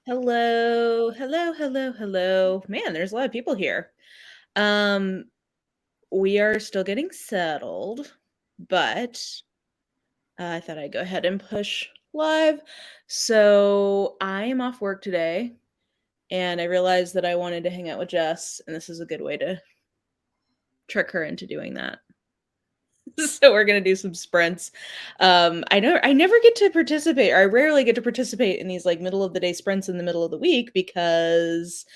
Hello, hello, hello, hello. Man, there's a lot of people here. Um, we are still getting settled, but I thought I'd go ahead and push live. So I am off work today, and I realized that I wanted to hang out with Jess, and this is a good way to trick her into doing that. So we're gonna do some sprints. I never get to participate, or I rarely get to participate in these like middle of the day sprints in the middle of the week because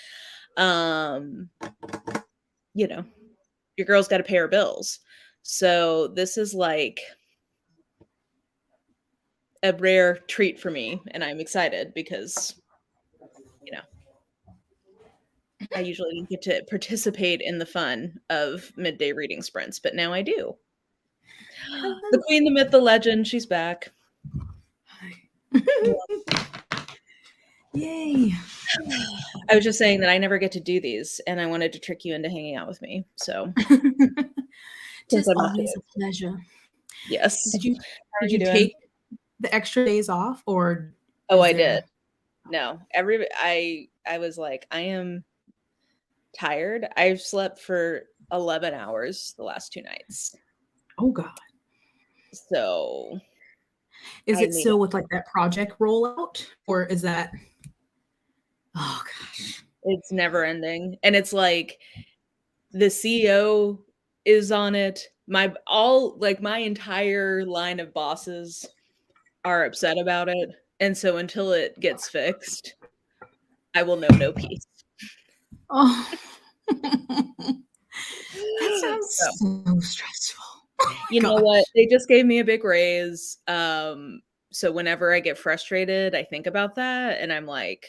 um you know, your girl's got to pay her bills. So this is like a rare treat for me, and I'm excited because, you know, I usually don't get to participate in the fun of midday reading sprints, but now I do. The Hello. queen, the myth, the legend, she's back. Hi. Yay. I was just saying that I never get to do these, and I wanted to trick you into hanging out with me. So since Just I'm not always doing, a pleasure. yes. Did you How are did you you doing? take the extra days off or Oh, is I did. there No, I was like, I am tired. I've slept for 11 hours the last 2 nights. oh god. So, Is I it need it. still with like that project rollout or is that oh gosh. It's never ending, and it's like the CEO is on it. My entire line of bosses are upset about it, and so until it gets fixed, I will know no peace. Oh. That So, sounds so stressful. Oh you my know what? gosh. They just gave me a big raise, so whenever I get frustrated, I think about that, and I'm like,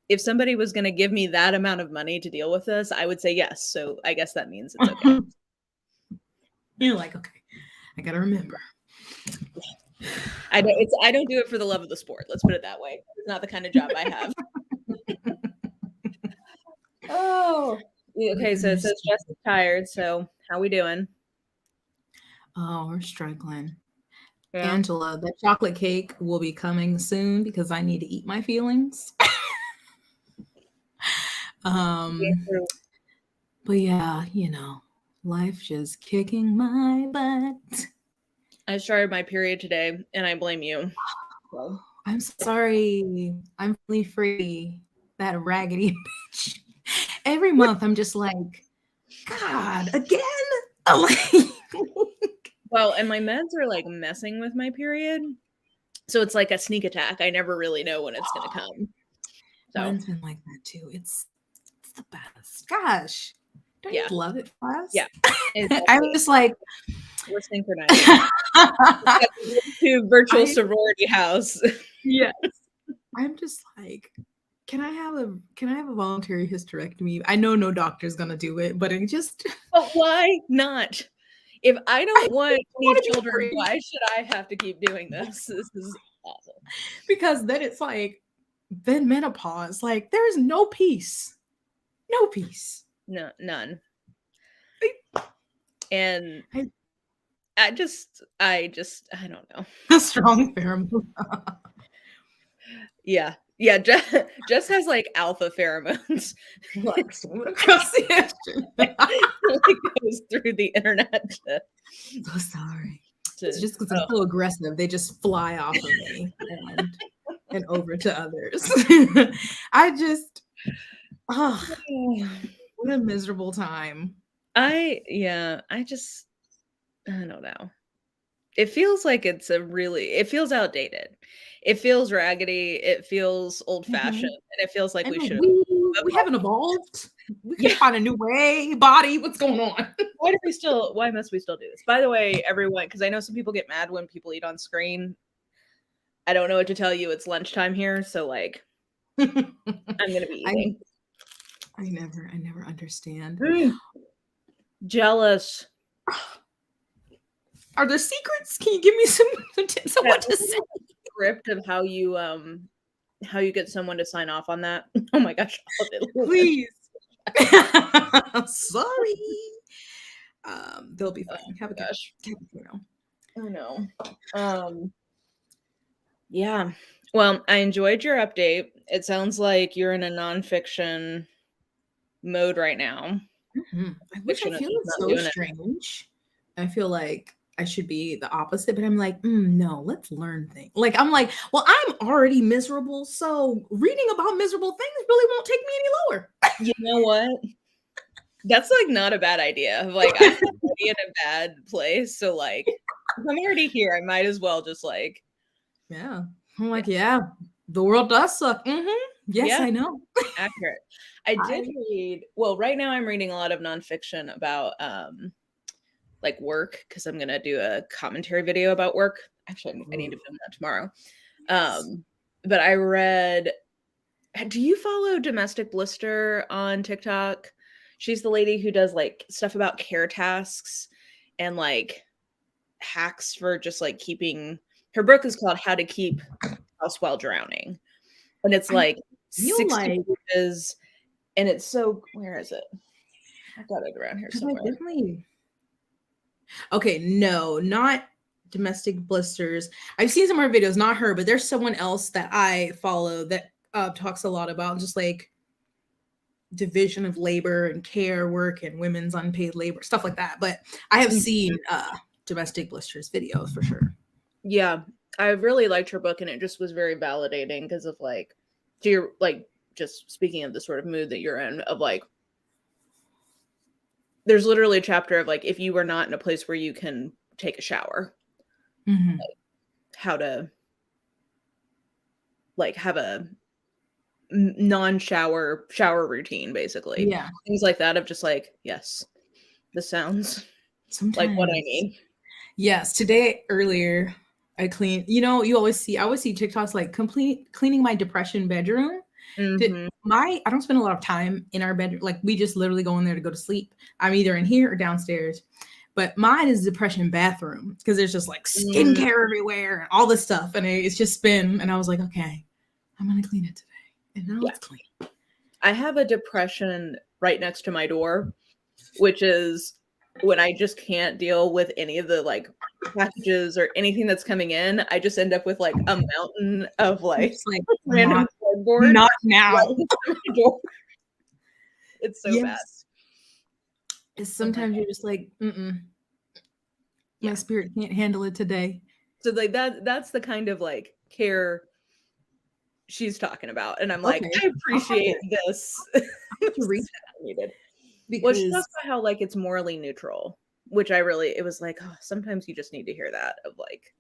if somebody was gonna give me that amount of money to deal with this, I would say yes, so I guess that means it's okay. You're like, okay, I gotta remember. I don't do it for the love of the sport, let's put it that way. It's not the kind of job I have. Oh, I okay, so it says understand. Jess is tired, so how we doing? Oh, we're struggling. Yeah. Angela, the chocolate cake will be coming soon because I need to eat my feelings. Me um, too. but yeah, life just kicking my butt. I started my period today, and I blame you. So, I'm sorry. I'm really free. That raggedy bitch. Every month I'm just like, God, again? I'm like, well, and my meds are, like, messing with my period, so it's like a sneak attack, I never really know when it's gonna come. So, mine's been like that too. It's the best. Gosh, don't you yeah. love it for Yeah. us? I'm Exactly. just like, We're synchronizing. To virtual I sorority house. yes. I'm just like, can I have a voluntary hysterectomy? I know no doctor's gonna do it, but it just But why not? If I I don't want any want to be children, free why should I have to keep doing this? This is awful. because then it's like then menopause. Like there's no peace. No peace. No, none. I, And I I don't know. a strong pheromone. Yeah. Yeah, Jess has like alpha pheromones. Like swimming across the ocean. It goes through the internet So sorry. It's to just because I'm oh, so aggressive, they just fly off of me and over to others. I just, oh, what a miserable time. I don't know. It feels like it feels outdated. It feels raggedy, it feels old-fashioned, Mhm. and it feels like And we should have we haven't evolved. We yeah. can't find a new way. Body, what's going on? Why must we still do this? By the way, everyone, because I know some people get mad when people eat on screen. I don't know what to tell you. It's lunchtime here, so like I'm gonna be I eating. I never understand. Mm, jealous. Are there secrets? Can you give me some tips on Yeah, what we to can say? have a script of how you get someone to sign off on that. Oh my gosh, all day lunch. Please. Sorry. They'll be Oh fine. Have a my good gosh. cappuccino. Oh no. Um, yeah. Well, I enjoyed your update. It sounds like you're in a nonfiction mode right now. Which I Fiction is feel just is not so doing it. strange. I feel like I should be the opposite, but I'm like, no, let's learn things. Like, I'm like, well, I'm already miserable, so reading about miserable things really won't take me any lower. You know what? That's like not a bad idea. Like I'm already in a bad place, so like if I'm already here, I might as well just like Yeah. I'm like, yeah, yeah, the world does suck. Yes, yeah, I know. accurate. I I did read. Well, right now I'm reading a lot of nonfiction about like work because I'm gonna do a commentary video about work. Actually, I need to film that tomorrow. But I read. Do you follow Domestic Blister on TikTok? She's the lady who does like stuff about care tasks and like hacks for just like keeping. Her book is called How to Keep House While Drowning, and it's I like feel 60 like pages, and it's so. Where is it? I've got it around here because I somewhere. definitely okay, no, not domestic blisters. I've seen some of her videos, not her, but there's someone else that I follow that talks a lot about just like division of labor and care work and women's unpaid labor, stuff like that. But I have seen domestic blisters videos for sure. Yeah, I really liked her book, and it just was very validating because of like, to your like, just speaking of the sort of mood that you're in, of like, there's literally a chapter of like, if you are not in a place where you can take a shower, like, how to like have a non-shower shower routine, basically. Yeah. Things like that of just like, yes, this sounds like what I Sometimes. need. Yes. Today earlier, I cleaned. You know, I always see TikToks like complete cleaning my depression bedroom. Mm-hmm. I don't spend a lot of time in our bedroom. Like we just literally go in there to go to sleep. I'm either in here or downstairs. But mine is depression bathroom because there's just like skincare everywhere and all this stuff. And it's just been, and I was like, okay, I'm going to clean it today. And now it's clean. I have a depression right next to my door, which is when I just can't deal with any of the like packages or anything that's coming in. I just end up with like a mountain of like It's like, random cardboard. not now. right next to my door. It's so bad. It's sometimes you're just like, my spirit can't handle it today. So like that's the kind of like care she's talking about. And I'm like, I appreciate this. Needed. Well, she talks about how like it's morally neutral, which I really, it was like, oh, sometimes you just need to hear that of like,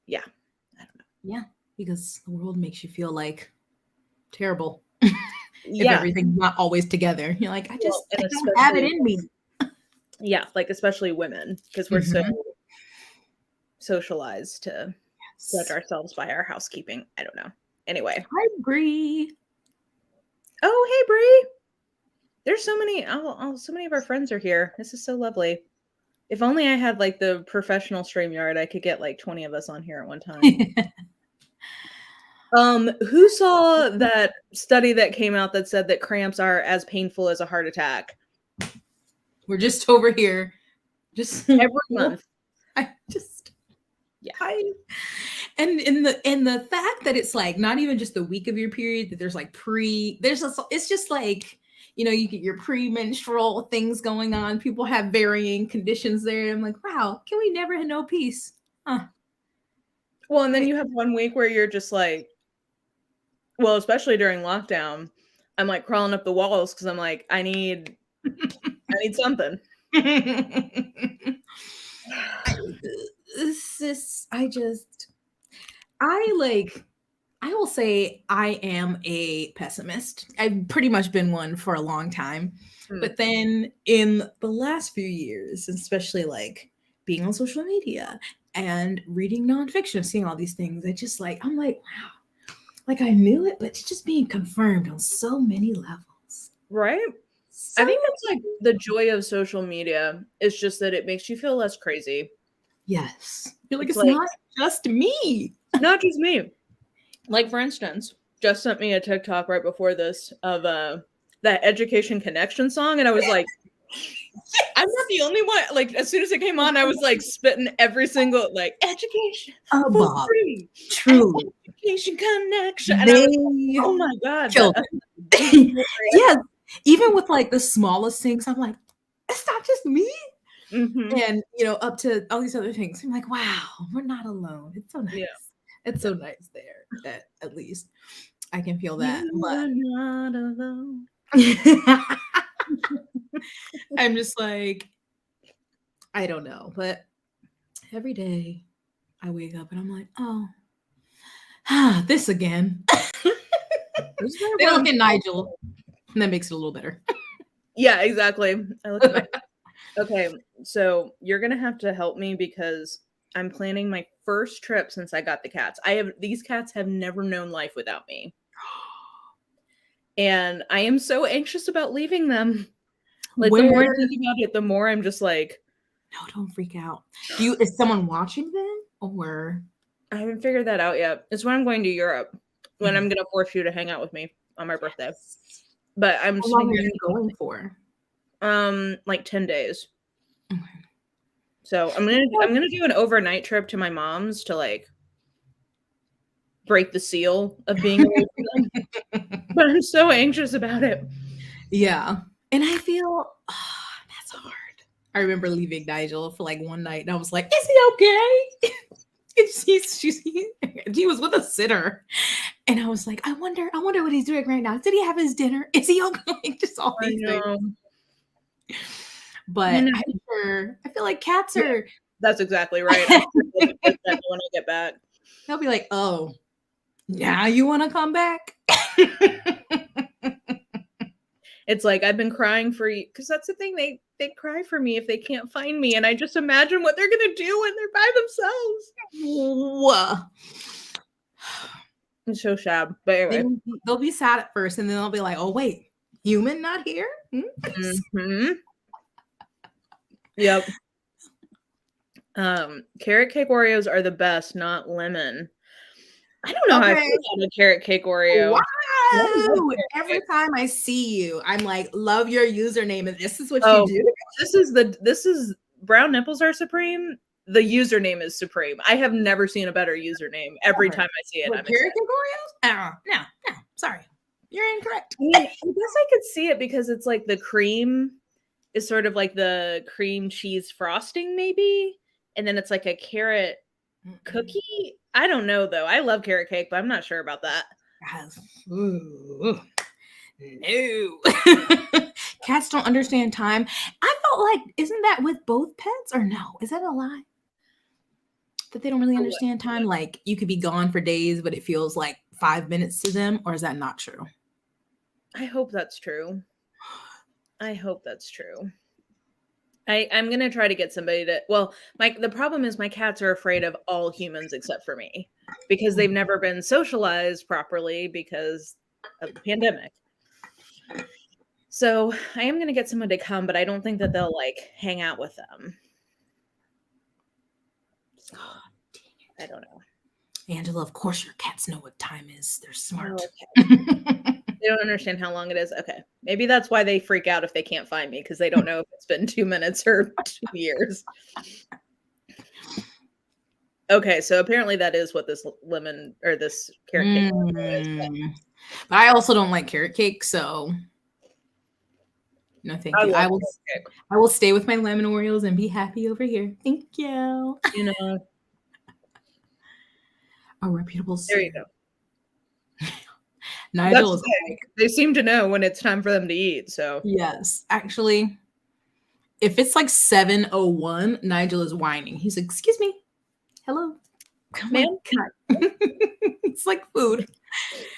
yeah, I don't know. Yeah, because the world makes you feel like terrible. If everything's not always together. You're like, I don't have it in me. Yeah, like especially women, because we're so socialized to judge ourselves by our housekeeping. I don't know. Anyway. Hi, Bree. Oh, hey, Bree. There's so many, so many of our friends are here. This is so lovely. If only I had like the professional StreamYard, I could get like 20 of us on here at one time. Who saw that study that came out that said that cramps are as painful as a heart attack? We're just over here, just every month. And in the fact that it's like not even just the week of your period, that there's like it's just like, you know, you get your premenstrual things going on. People have varying conditions there. I'm like, wow, can we never have no peace? Huh. Well, and then you have one week where you're just like, well, especially during lockdown, I'm like crawling up the walls because I'm like, I need something. I will say I am a pessimist. I've pretty much been one for a long time. But then in the last few years, especially like being on social media and reading nonfiction, seeing all these things, I'm like, wow, like I knew it, but it's just being confirmed on so many levels. Right? I think that's like the joy of social media is just that it makes you feel less crazy. Yes. You're like, it's not just me. Not just me. Like, for instance, Jess sent me a TikTok right before this of that Education Connection song, and I was like, I'm not the only one. Like, as soon as it came on, I was like spitting every single like education Oh, for Bob, free, truly. education connection, and I was They like, oh my god, killed it. Yes, even with like the smallest things, I'm like, it's not just me. Mm-hmm. And you know, up to all these other things, I'm like, wow, we're not alone. It's so nice. Yeah. It's so nice there that at least I can feel that. You are not alone. But I'm just like, I don't know. But every day I wake up and I'm like, oh, this again. Then I look at Nigel, and that makes it a little better. Yeah, exactly. I look at my okay, so you're gonna have to help me because I'm planning my first trip since I got the cats. These cats have never known life without me. And I am so anxious about leaving them. Like the more I think about it, the more I'm just like, no, don't freak out. Is someone watching them or I haven't figured that out yet. It's when I'm going to Europe. When I'm gonna force you to hang out with me on my birthday. But I'm how long are you going for? Like 10 days. Okay. So I'm gonna do an overnight trip to my mom's to like break the seal of being away from them. But I'm so anxious about it. Yeah. And I feel that's hard. I remember leaving Nigel for like one night and I was like, is he okay? He was with a sitter. And I was like, I wonder what he's doing right now. Did he have his dinner? Is he okay? Just all these things. But I feel like cats are. That's exactly right. I'm sure when I get back, they'll be like, "Oh, now you want to come back?" It's like I've been crying for you because that's the thing. They cry for me if they can't find me, and I just imagine what they're gonna do when they're by themselves. It's so sad. But anyway, they'll be sad at first, and then they'll be like, "Oh wait, human not here." Mm-hmm. Yep. Carrot cake Oreos are the best, not lemon. I don't know how I feel about a carrot cake Oreo. Wow! Every time I see you, I'm like, love your username, and this is what you do. This is brown nipples are supreme. The username is supreme. I have never seen a better username. Every time I see it, I'm carrot cake Oreos? No, sorry, you're incorrect. I mean, I guess I could see it because it's like the cream is sort of like the cream cheese frosting, maybe, and then it's like a carrot cookie. I don't know though. I love carrot cake, but I'm not sure about that. No. Cats don't understand time. I felt like, isn't that with both pets or no? Is that a lie? That they don't really understand time? Like you could be gone for days, but it feels like 5 minutes to them, or is that not true? I hope that's true. I'm gonna try to get somebody to. Well, the problem is my cats are afraid of all humans except for me because they've never been socialized properly because of the pandemic. So I am gonna get someone to come, but I don't think that they'll like hang out with them. So, I don't know. Angela, of course your cats know what time is. They're smart. Oh, okay. They don't understand how long it is. Okay. Maybe that's why they freak out if they can't find me because they don't know if it's been 2 minutes or 2 years. Okay, so apparently that is what this lemon or this carrot cake is. But I also don't like carrot cake, so no thank you. I will stay with my lemon Oreos and be happy over here. Thank you. You know. A reputable There you go. Nigel is like, they seem to know when it's time for them to eat. So yes, actually, if it's like 7:01, Nigel is whining. He's like, "Excuse me, hello, man." It's like food.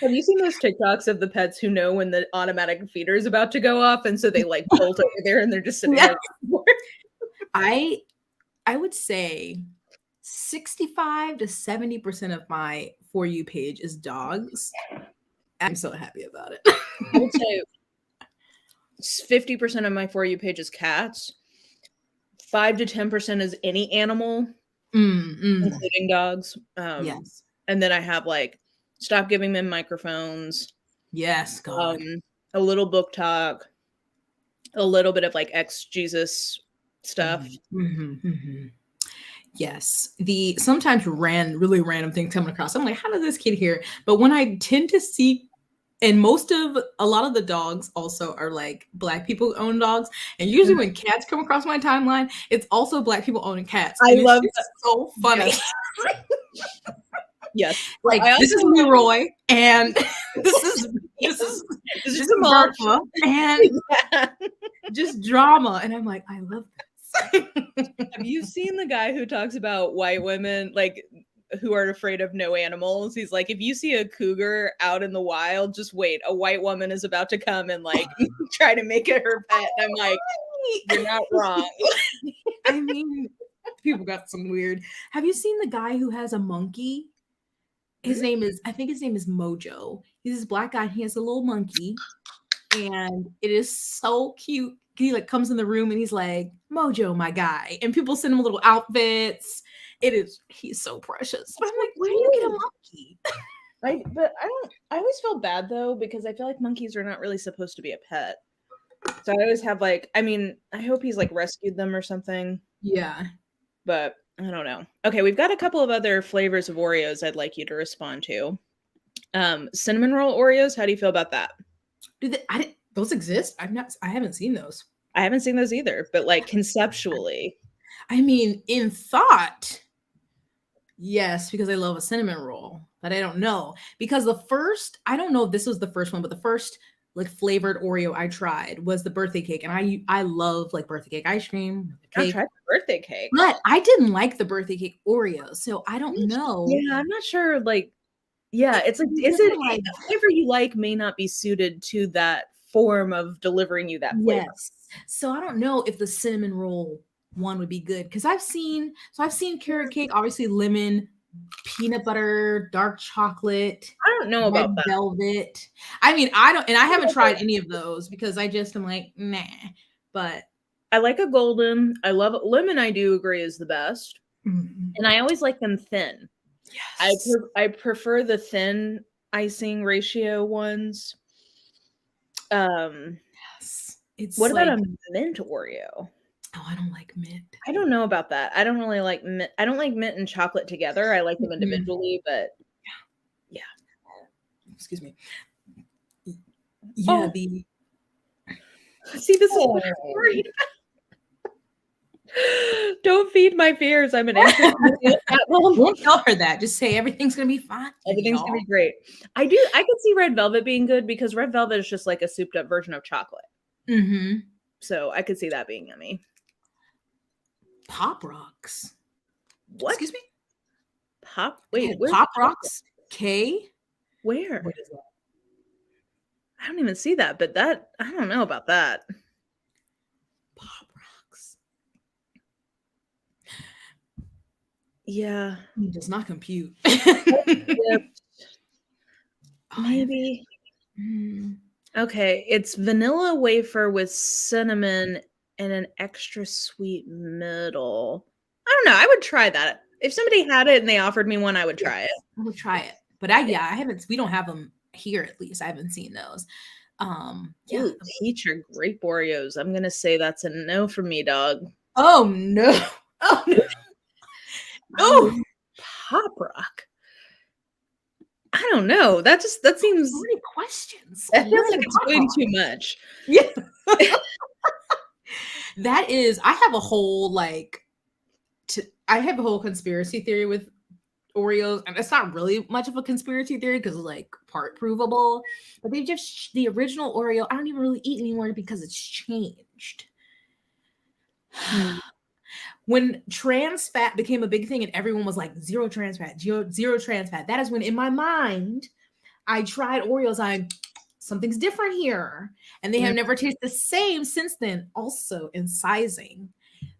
Have you seen those TikToks of the pets who know when the automatic feeder is about to go off, and so they like bolt over there and they're just sitting there? I would say 65 to 70% of my For You page is dogs. I'm so happy about it. I would say 50% of my For You page is cats. 5 to 10% is any animal, including dogs. Yes. And then I have like stop giving them microphones. Yes, God. A little book talk. a little bit of like ex-Jesus stuff. Yes, the sometimes really random things coming across. I'm like, how did this kid hear? But when I tend to see, and a lot of the dogs also are like Black people own dogs, and usually when cats come across my timeline, it's also Black people owning cats. I And love it's just so funny. Yes. Yes. Like, this is Leroy, and this is Martha, and just drama. And I'm like, I love this. Have you seen the guy who talks about white women like who are afraid of no animals? He's like, if you see a cougar out in the wild, just wait. A white woman is about to come and like try to make it her pet. And I'm like, you're not wrong. I mean, people got some weird. Have you seen the guy who has a monkey? I think his name is Mojo. He's this Black guy. He has a little monkey, and it is so cute. He like comes in the room and he's like, Mojo, my guy. And people send him little outfits. He's so precious. But I'm like, where do you get a monkey? I always feel bad though, because I feel like monkeys are not really supposed to be a pet. So I always have like, I mean, I hope he's like rescued them or something. Yeah. But I don't know. Okay, we've got a couple of other flavors of Oreos I'd like you to respond to. Cinnamon roll Oreos, how do you feel about that? Those exist? I haven't seen those. I haven't seen those either, but like conceptually. I mean, in thought, yes, because I love a cinnamon roll, but I don't know. Because I don't know if this was the first one, but the first like flavored Oreo I tried was the birthday cake. And I love like birthday cake ice cream. I tried the birthday cake. But I didn't like the birthday cake Oreo, so I don't know. Yeah, I'm not sure. Like, yeah, it's like, the flavor you like may not be suited to that form of delivering you that flavor. Yes. So I don't know if the cinnamon roll one would be good, because I've seen carrot cake, obviously lemon, peanut butter, dark chocolate. I don't know about that. Velvet. I mean, I haven't tried any of those because I just am like, nah. But I like a golden. I love lemon. I do agree is the best, and I always like them thin. Yes. I prefer the thin icing ratio ones. Yes. What about a mint Oreo? Oh, I don't like mint. I don't know about that. I don't really like mint. I don't like mint and chocolate together. I like them individually, but yeah. Excuse me. Yeah, See, this is what I'm worried about. Don't feed my fears. I'm an anxious. Don't tell her that. Just say everything's gonna be fine. Everything's gonna be great. I could see red velvet being good, because red velvet is just like a souped up version of chocolate. So I could see that being yummy. Pop Rocks. What? Excuse me? Wait, where's Pop Rocks? K? Where? What is that? I don't even see that, but I don't know about that. Pop Rocks. Yeah. It does not compute. Maybe. Okay, it's vanilla wafer with cinnamon and an extra sweet middle. I don't know. I would try that. If somebody had it and they offered me one, I would try it. I would try it. But I haven't. We don't have them here, at least. I haven't seen those. Ooh, peach or grape Oreos. I'm gonna say that's a no for me, dog. Oh no! Oh no! Oh, Pop Rock. I don't know. That seems. So many questions. That feels like it's doing too much. Yeah. That is. I have a whole conspiracy theory with Oreos, and it's not really much of a conspiracy theory because it's like part provable. But the original Oreo, I don't even really eat anymore because it's changed. When trans fat became a big thing and everyone was like zero trans fat, zero trans fat, that is when in my mind I tried Oreos. Something's different here, and they have never tasted the same since then. Also in sizing,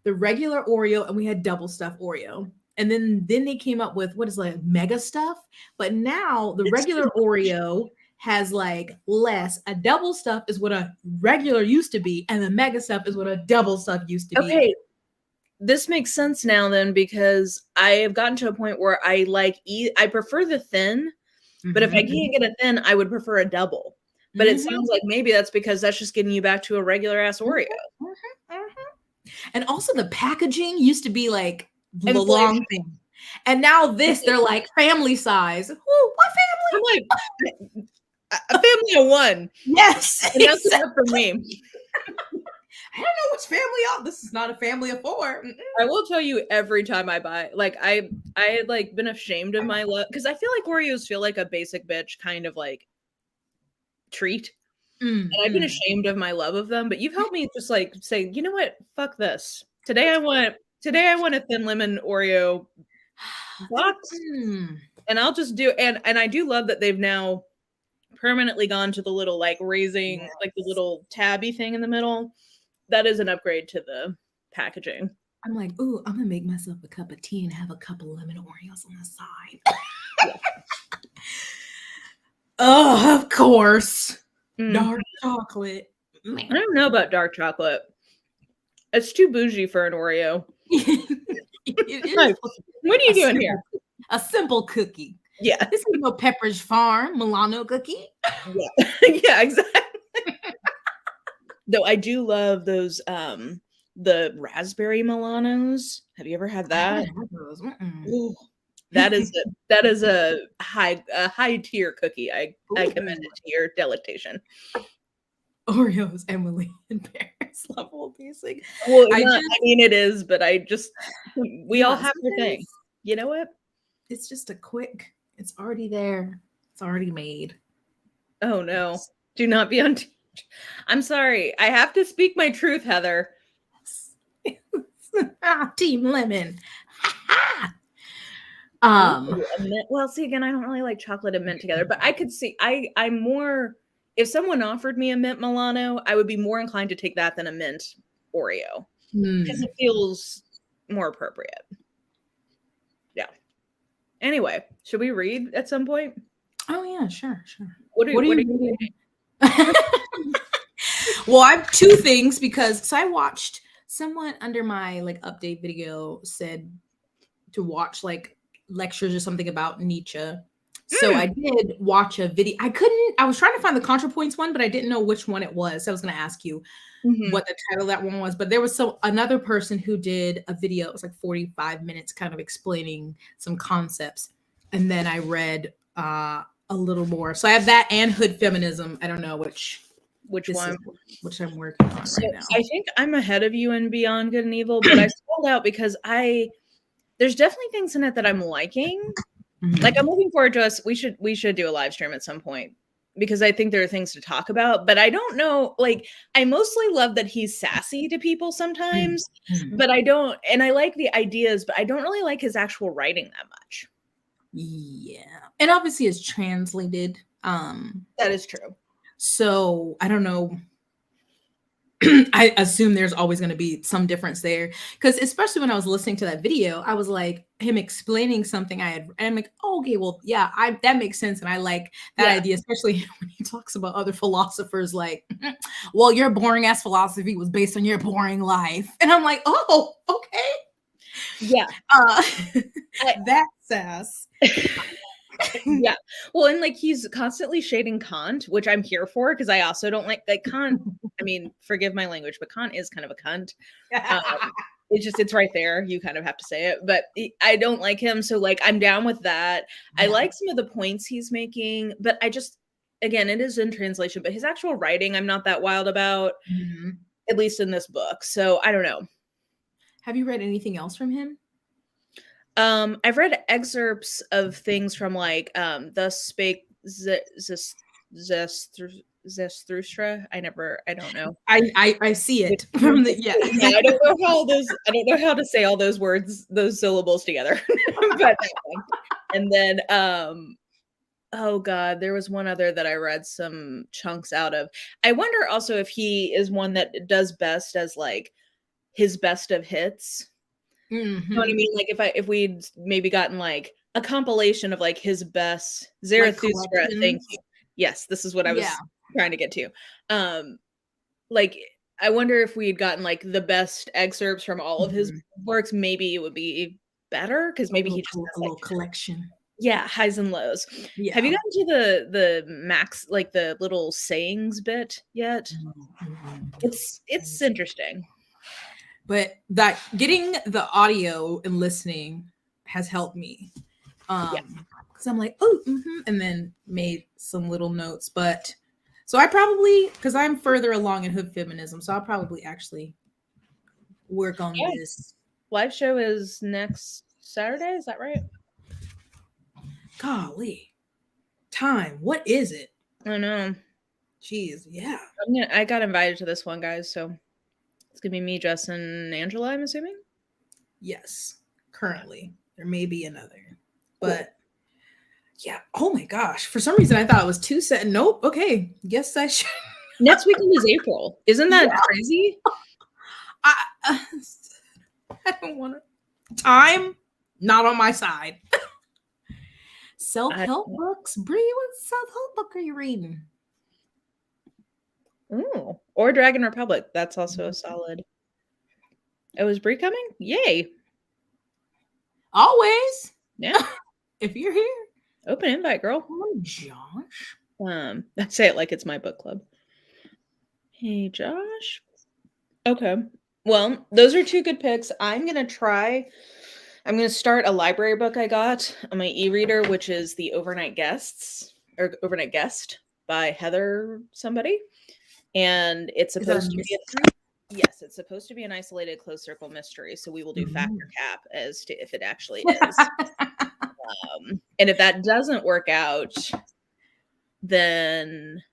the regular Oreo, and we had double stuffed Oreo. And then they came up with what is like mega stuff. But now the regular Oreo has like less. A double stuff is what a regular used to be, and the mega stuff is what a double stuff used to be. Okay, this makes sense now then, because I have gotten to a point where I prefer the thin, but if I can't get a thin, I would prefer a double. But it sounds like maybe that's because that's just getting you back to a regular ass Oreo. And also the packaging used to be like the Inflation. long thing. And now this, they're like family size. Ooh, what family? I'm like, a family of one. Yes. And that's enough for me. I don't know which family. This is not a family of 4. I will tell you every time I buy, like I had like been ashamed of my love because I feel like Oreos feel like a basic bitch kind of like treat. And I've been ashamed of my love of them, but you've helped me just like say, you know what? Fuck this. Today I want a thin lemon Oreo box. And I'll just do and I do love that they've now permanently gone to the little like raising like the little tabby thing in the middle. That is an upgrade to the packaging. I'm like, ooh, I'm gonna make myself a cup of tea and have a couple lemon Oreos on the side. Oh, of course. Dark chocolate. I don't know about dark chocolate. It's too bougie for an Oreo. It is. What are you doing here? A simple cookie. Yeah. This is no Pepperidge Farm Milano cookie. Yeah. Yeah, exactly. Though I do love those the raspberry Milanos. Have you ever had that? Ooh, that is a high tier cookie. I commend it to your delectation. Oreos, Emily, and Paris level basic. Well, I mean it is, but we all have our thing. You know what? It's just it's already there. It's already made. Oh no. Do not be on I'm sorry. I have to speak my truth, Heather. Team Lemon. Well, see again, I don't really like chocolate and mint together, but I could see I'm more if someone offered me a mint Milano, I would be more inclined to take that than a mint Oreo because it feels more appropriate. Yeah. Anyway, should we read at some point? Oh yeah, sure. What are you reading? Well, I have 2 things because I watched someone under my like update video said to watch like lectures or something about Nietzsche. So I did watch a video. I was trying to find the ContraPoints one, but I didn't know which one it was. So I was going to ask you what the title of that one was. But there was another person who did a video. It was like 45 minutes kind of explaining some concepts. And then I read a little more. So I have that and Hood Feminism. I don't know which one, which I'm working on right now. I think I'm ahead of you in Beyond Good and Evil, but I scrolled out because there's definitely things in it that I'm liking. Like I'm looking forward to us. We should do a live stream at some point because I think there are things to talk about, but I don't know. Like I mostly love that he's sassy to people sometimes, but I like the ideas, but I don't really like his actual writing that much. Yeah. And obviously it's translated. That is true. So I don't know. I assume there's always going to be some difference there because especially when I was listening to that video, I was like him explaining something and I'm like, oh, okay, well, yeah, that makes sense. And I like that idea, especially when he talks about other philosophers like, well, your boring ass philosophy was based on your boring life. And I'm like, oh, okay. Yeah. That sass. Yeah. Well, and like he's constantly shading Kant, which I'm here for because I also don't like Kant. I mean, forgive my language, but Kant is kind of a cunt. It's right there. You kind of have to say it, but I don't like him. So like, I'm down with that. Yeah. I like some of the points he's making, but again, it is in translation, but his actual writing, I'm not that wild about, at least in this book. So I don't know. Have you read anything else from him? I've read excerpts of things from like Thus Spake Zarathustra. I don't know. I see it from the I don't know how to say all those words, those syllables together. But and then oh god, there was one other that I read some chunks out of. I wonder also if he is one that does best as like his best of hits. You know what I mean? Like if we'd maybe gotten like a compilation of like his best Zarathustra, thank you. Yes, this is what I was trying to get to. Like I wonder if we'd gotten like the best excerpts from all of his works, maybe it would be better because maybe he just has a little collection. Yeah, highs and lows. Yeah. Have you gotten to the max, like the little sayings bit yet? It's interesting. But that getting the audio and listening has helped me. Yeah. Because I'm like, oh, and then made some little notes. But so I probably, because I'm further along in hood feminism, so I'll probably actually work on Yeah. this. Live show is next Saturday, is that right? Golly, time. What is it? I know. Jeez, yeah. I got invited to this one, guys, so it's gonna be me, Jess, and Angela, I'm assuming. Yes, currently. There may be another. Cool. But yeah, oh my gosh. For some reason I thought it was 2 set. Nope. Okay. Guess I should. Next weekend is April. Isn't that crazy? I don't want to. Time, not on my side. Self-help books? Brie, what self-help book are you reading? Ooh, or Dragon Republic. That's also a solid. Oh, is Brie coming? Yay. Always. Yeah. If you're here. Open invite, girl. Oh, Josh. I say it like it's my book club. Hey, Josh. Okay. Well, those are 2 good picks. I'm going to start a library book I got on my e-reader, which is The Overnight Guest by Heather somebody. And it's supposed to be yes, it's supposed to be an isolated closed circle mystery. So we will do factor cap as to if it actually is. And if that doesn't work out, then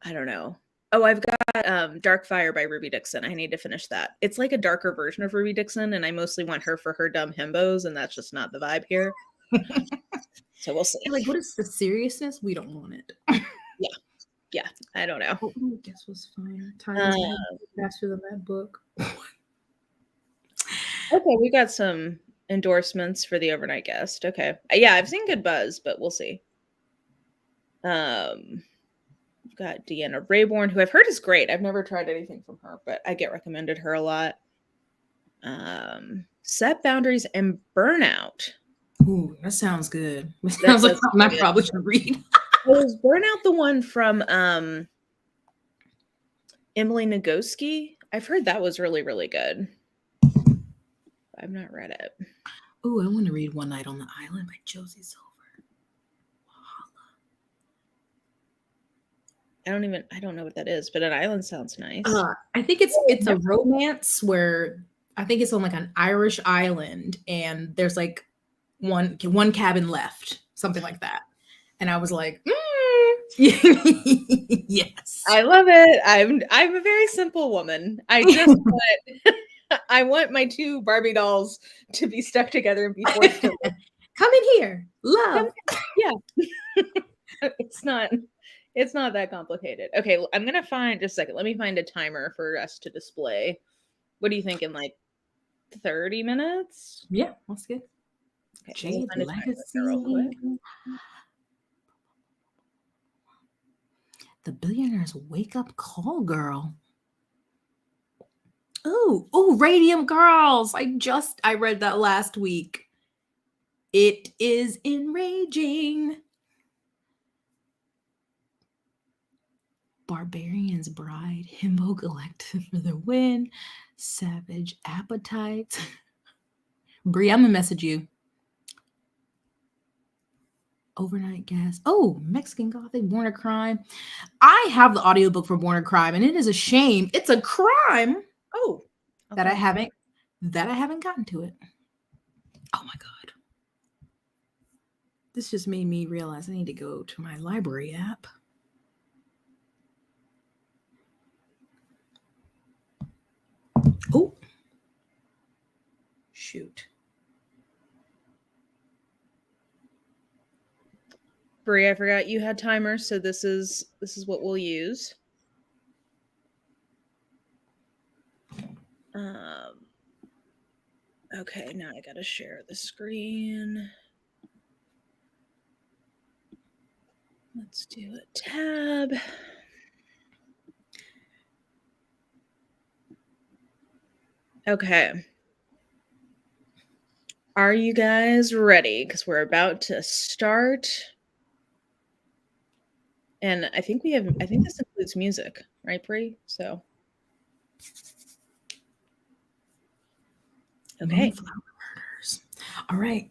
I don't know. Oh, I've got Dark Fire by Ruby Dixon. I need to finish that. It's like a darker version of Ruby Dixon, and I mostly want her for her dumb himbos, and that's just not the vibe here. So we'll see. Like, what is the seriousness? We don't want it. Yeah, I don't know. Oh, I guess was fine. Time is faster than that book. Okay, we got some endorsements for The Overnight Guest. Okay. Yeah, I've seen good buzz, but we'll see. We've got Deanna Rayborn, who I've heard is great. I've never tried anything from her, but I get recommended her a lot. Set Boundaries and Burnout. Ooh, that sounds good. That sounds like something I probably should read. Was Burnout the one from Emily Nagoski? I've heard that was really, really good. I've not read it. Oh, I want to read One Night on the Island by Josie Silver. I don't know what that is, but an island sounds nice. I think it's a romance where I think it's on like an Irish island and there's like one cabin left, something like that. And I was like, yes. I love it. I'm a very simple woman. I just I want my 2 Barbie dolls to be stuck together and be forced to come in here. Love. Yeah. It's not that complicated. Okay, I'm gonna find just a second. Let me find a timer for us to display. What do you think in like 30 minutes? Yeah, that's good. Okay, Jade Legacy. The Billionaire's Wake Up Call Girl. Oh, Radium Girls. I read that last week. It is enraging. Barbarian's Bride, Himbo Collective for the win. Savage Appetites. Brie, I'm gonna message you. Overnight Guest. Oh, Mexican Gothic, Born a Crime. I have the audiobook for Born a Crime, and it is a shame. It's a crime. Oh, okay. that I haven't gotten to it. Oh my God. This just made me realize I need to go to my library app. Oh, shoot. Brie, I forgot you had timers, so this is what we'll use. Okay, now I gotta share the screen. Let's do a tab. Okay. Are you guys ready? Because we're about to start. And I think this includes music, right, Bree? So, okay. Moonflower murders. All right.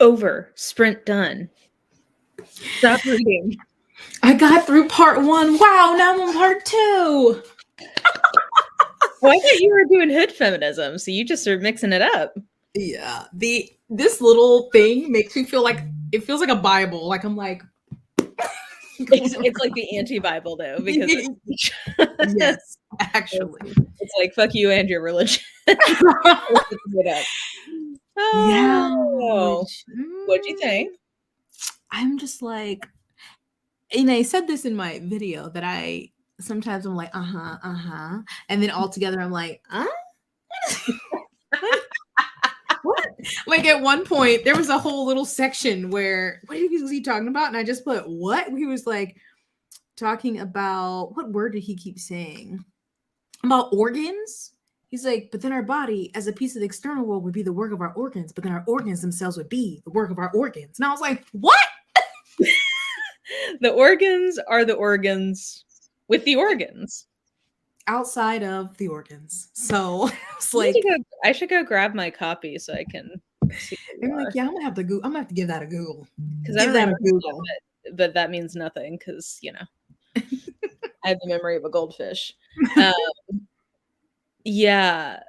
Over. Sprint done. Stop reading. I got through part 1. Wow, now I'm on part 2. Well, I thought you were doing hood feminism, so you just are mixing it up. Yeah. This little thing makes me feel like it feels like a Bible. Like I'm like It's like the anti-Bible though, because yes, actually. it's like fuck you and your religion. Yeah. Oh, what'd you think? I'm just like, I said this in my video that sometimes I'm like, and then all together I'm like, what? Like at one point there was a whole little section where what was he talking about? And I just put what? He was like talking about, what word did he keep saying? About organs. He's like, but then our body as a piece of the external world would be the work of our organs, but then our organs themselves would be the work of our organs. And I was like, what? The organs are the organs with the organs. Outside of the organs. So it's like I should go grab my copy so I can see. I'm like, yeah, I'm gonna have to to give that a Google. Because I don't know Google. But that means nothing because I have the memory of a goldfish. Yeah,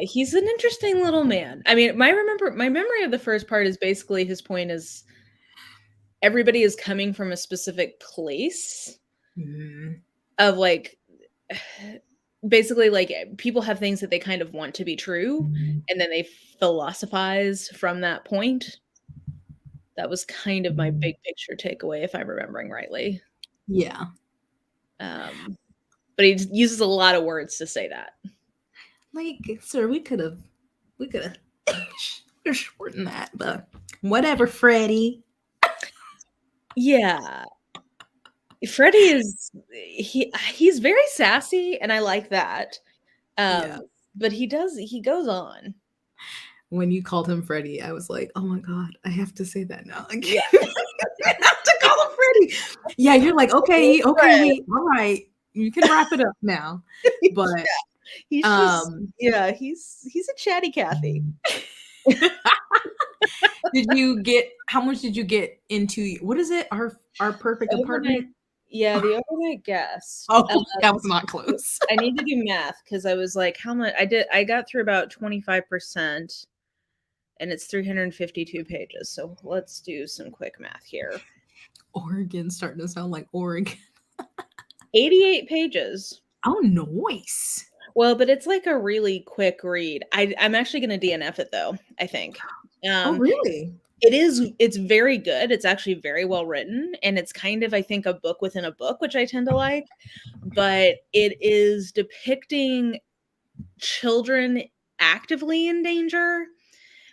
he's an interesting little man. I mean, my memory of the first part is basically his point is everybody is coming from a specific place of like basically like people have things that they kind of want to be true and then they philosophize from that point. That was kind of my big picture takeaway if I'm remembering rightly. Yeah. But he uses a lot of words to say that. Like, sir, we could have shortened that, but whatever, Freddie. Yeah. Freddie is he's very sassy and I like that. But he goes on. When you called him Freddie, I was like, oh my God, I have to say that now. Yeah. I have to call him Freddie. Yeah, you're like, okay, all right. You can wrap it up now. But he's a chatty Cathy. How much did you get into, what is it? Our perfect apartment? Yeah, the overnight guest. Oh, that was not close. I need to do math because I was like, how much I got through about 25%. And it's 352 pages. So let's do some quick math here. Oregon's starting to sound like Oregon. 88 pages. Oh, nice. Well, but it's like a really quick read. I'm actually going to DNF it though, I think. Oh, really? It's very good. It's actually very well written. And it's kind of, I think, a book within a book, which I tend to like. But it is depicting children actively in danger,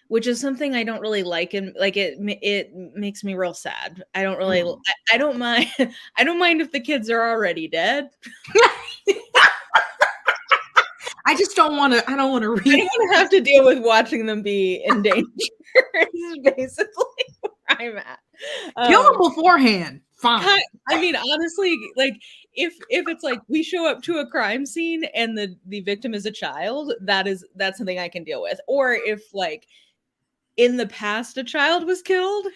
which is something I don't really like, and like it makes me real sad. I don't really I don't mind I don't mind if the kids are already dead. I just don't want to. I don't want to read. I don't want to have to deal with watching them be in danger. Is basically where I'm at. Kill them beforehand. Fine. I mean, honestly, like if it's like we show up to a crime scene and the victim is a child, that's something I can deal with. Or if like in the past a child was killed,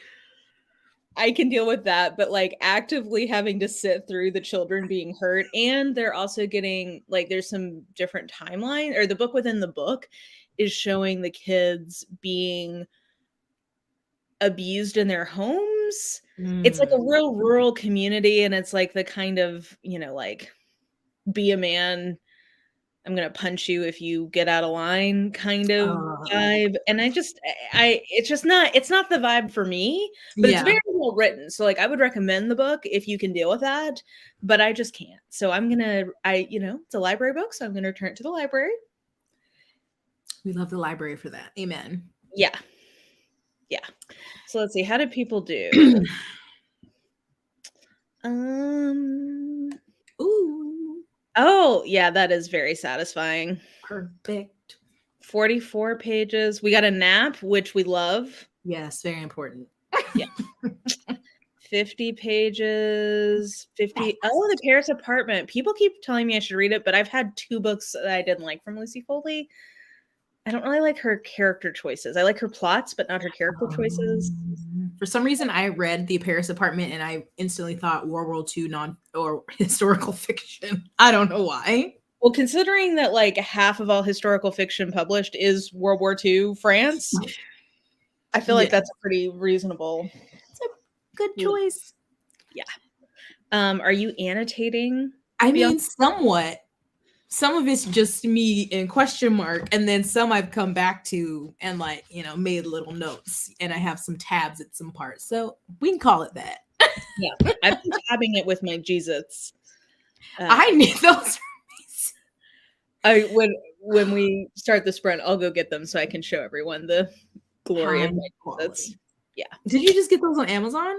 I can deal with that. But like actively having to sit through the children being hurt, and they're also getting like there's some different timeline, or the book within the book is showing the kids being abused in their homes. It's like a real rural community, and it's like the kind of, like be a man, I'm gonna punch you if you get out of line kind of vibe. And it's not the vibe for me, but it's very well written. So like I would recommend the book if you can deal with that, but I just can't. So it's a library book, so I'm gonna return it to the library. We love the library for that. Amen. Yeah. So let's see, how did people do? Ooh. Oh, yeah, that is very satisfying. Perfect. 44 pages. We got a nap, which we love. Yes, very important. Yeah. 50 pages. 50. Oh, The Paris Apartment. People keep telling me I should read it, but I've had 2 books that I didn't like from Lucy Foley. I don't really like her character choices. I like her plots, but not her character choices. For some reason, I read The Paris Apartment and I instantly thought World War II or historical fiction. I don't know why. Well, considering that like half of all historical fiction published is World War II France, I feel like that's a pretty reasonable. It's a good choice. Yeah. Are you annotating? I mean, somewhat. Some of it's just me in question mark, and then some I've come back to and like, made little notes, and I have some tabs at some parts. So we can call it that. Yeah. I've been tabbing it with my Jesus. I need those. When we start the sprint, I'll go get them so I can show everyone the glory of my Jesus. Yeah. Did you just get those on Amazon?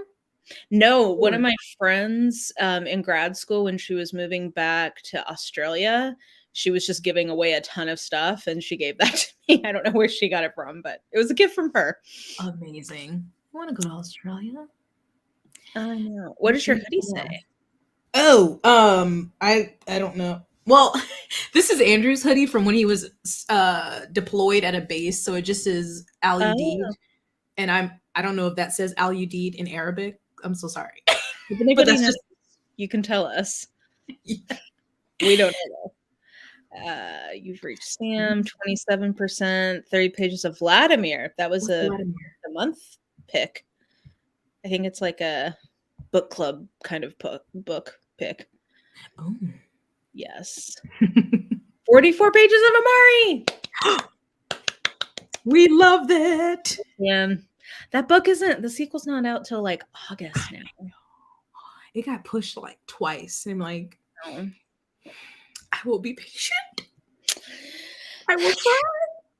No, one of my friends in grad school, when she was moving back to Australia, she was just giving away a ton of stuff and she gave that to me. I don't know where she got it from, but it was a gift from her. Amazing. I want to go to Australia. I know. What does your hoodie say? Oh, I don't know. Well, this is Andrew's hoodie from when he was deployed at a base, so it just says Al Udeed. And I don't know if that says Al Udeed in Arabic. I'm so sorry. But that's just, you can tell us. Yeah. We don't know. You've reached Sam, 27%, 30 pages of Vladimir. That was a month pick. I think it's like a book club kind of book pick. Oh. Yes. 44 pages of Amari. We love that. Yeah. That book the sequel's not out till like August now. It got pushed like twice. I'm like, no. I will be patient. I will try.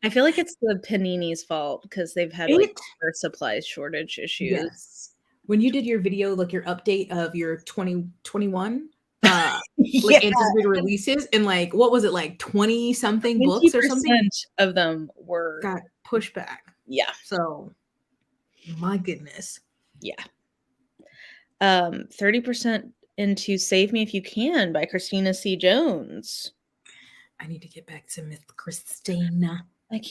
I feel like it's the Panini's fault because they've had like supplies shortage issues. Yes. When you did your video, like your update of your 2021 like anticipated releases, and like what was it, like 20 something books or something of them got pushed back. Yeah. So my goodness. Yeah. 30% into Save Me If You Can by Christina C. Jones. I need to get back to Myth Christina. I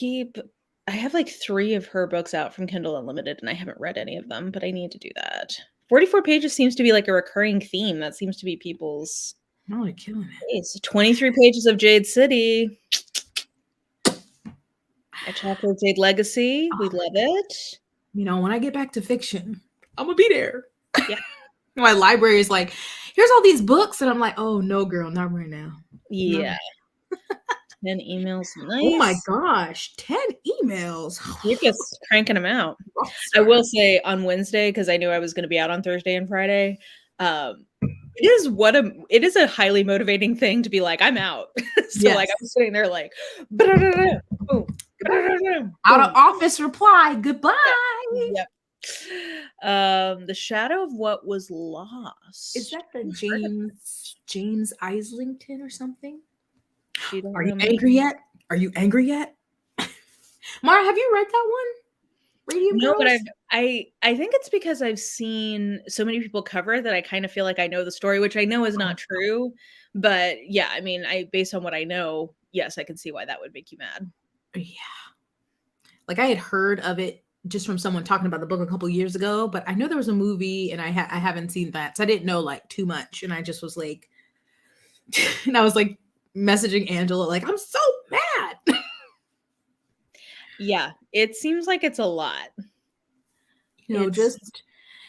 have like 3 of her books out from Kindle Unlimited and I haven't read any of them, but I need to do that. 44 pages seems to be like a recurring theme. That seems to be people's. Oh, they're killing it. 23 pages of Jade City. A chapter of Jade Legacy. We love it. When I get back to fiction, I'm gonna be there. Yeah. My library is like, here's all these books, and I'm like, oh no, girl, not right now. Yeah. 10 emails. Nice. Oh my gosh, 10 emails. You're just cranking them out. I will say on Wednesday, because I knew I was going to be out on Thursday and Friday, it is a highly motivating thing to be like, I'm out. So like I'm sitting there like boom, out of office reply, goodbye. Yep. The Shadow of What Was Lost. Is that the James Islington or something? Are you angry yet? Are you angry yet? Mara, have you read that one? Radium No, Girls? but I think it's because I've seen so many people cover it that I kind of feel like I know the story, which I know is not true. But yeah, I mean, based on what I know, yes, I can see why that would make you mad. Yeah. Like I had heard of it just from someone talking about the book a couple years ago, but I know there was a movie and I haven't seen that. So I didn't know like too much. And I just was like, and I was like messaging Angela, like, I'm so mad. Yeah, it seems like it's a lot. Just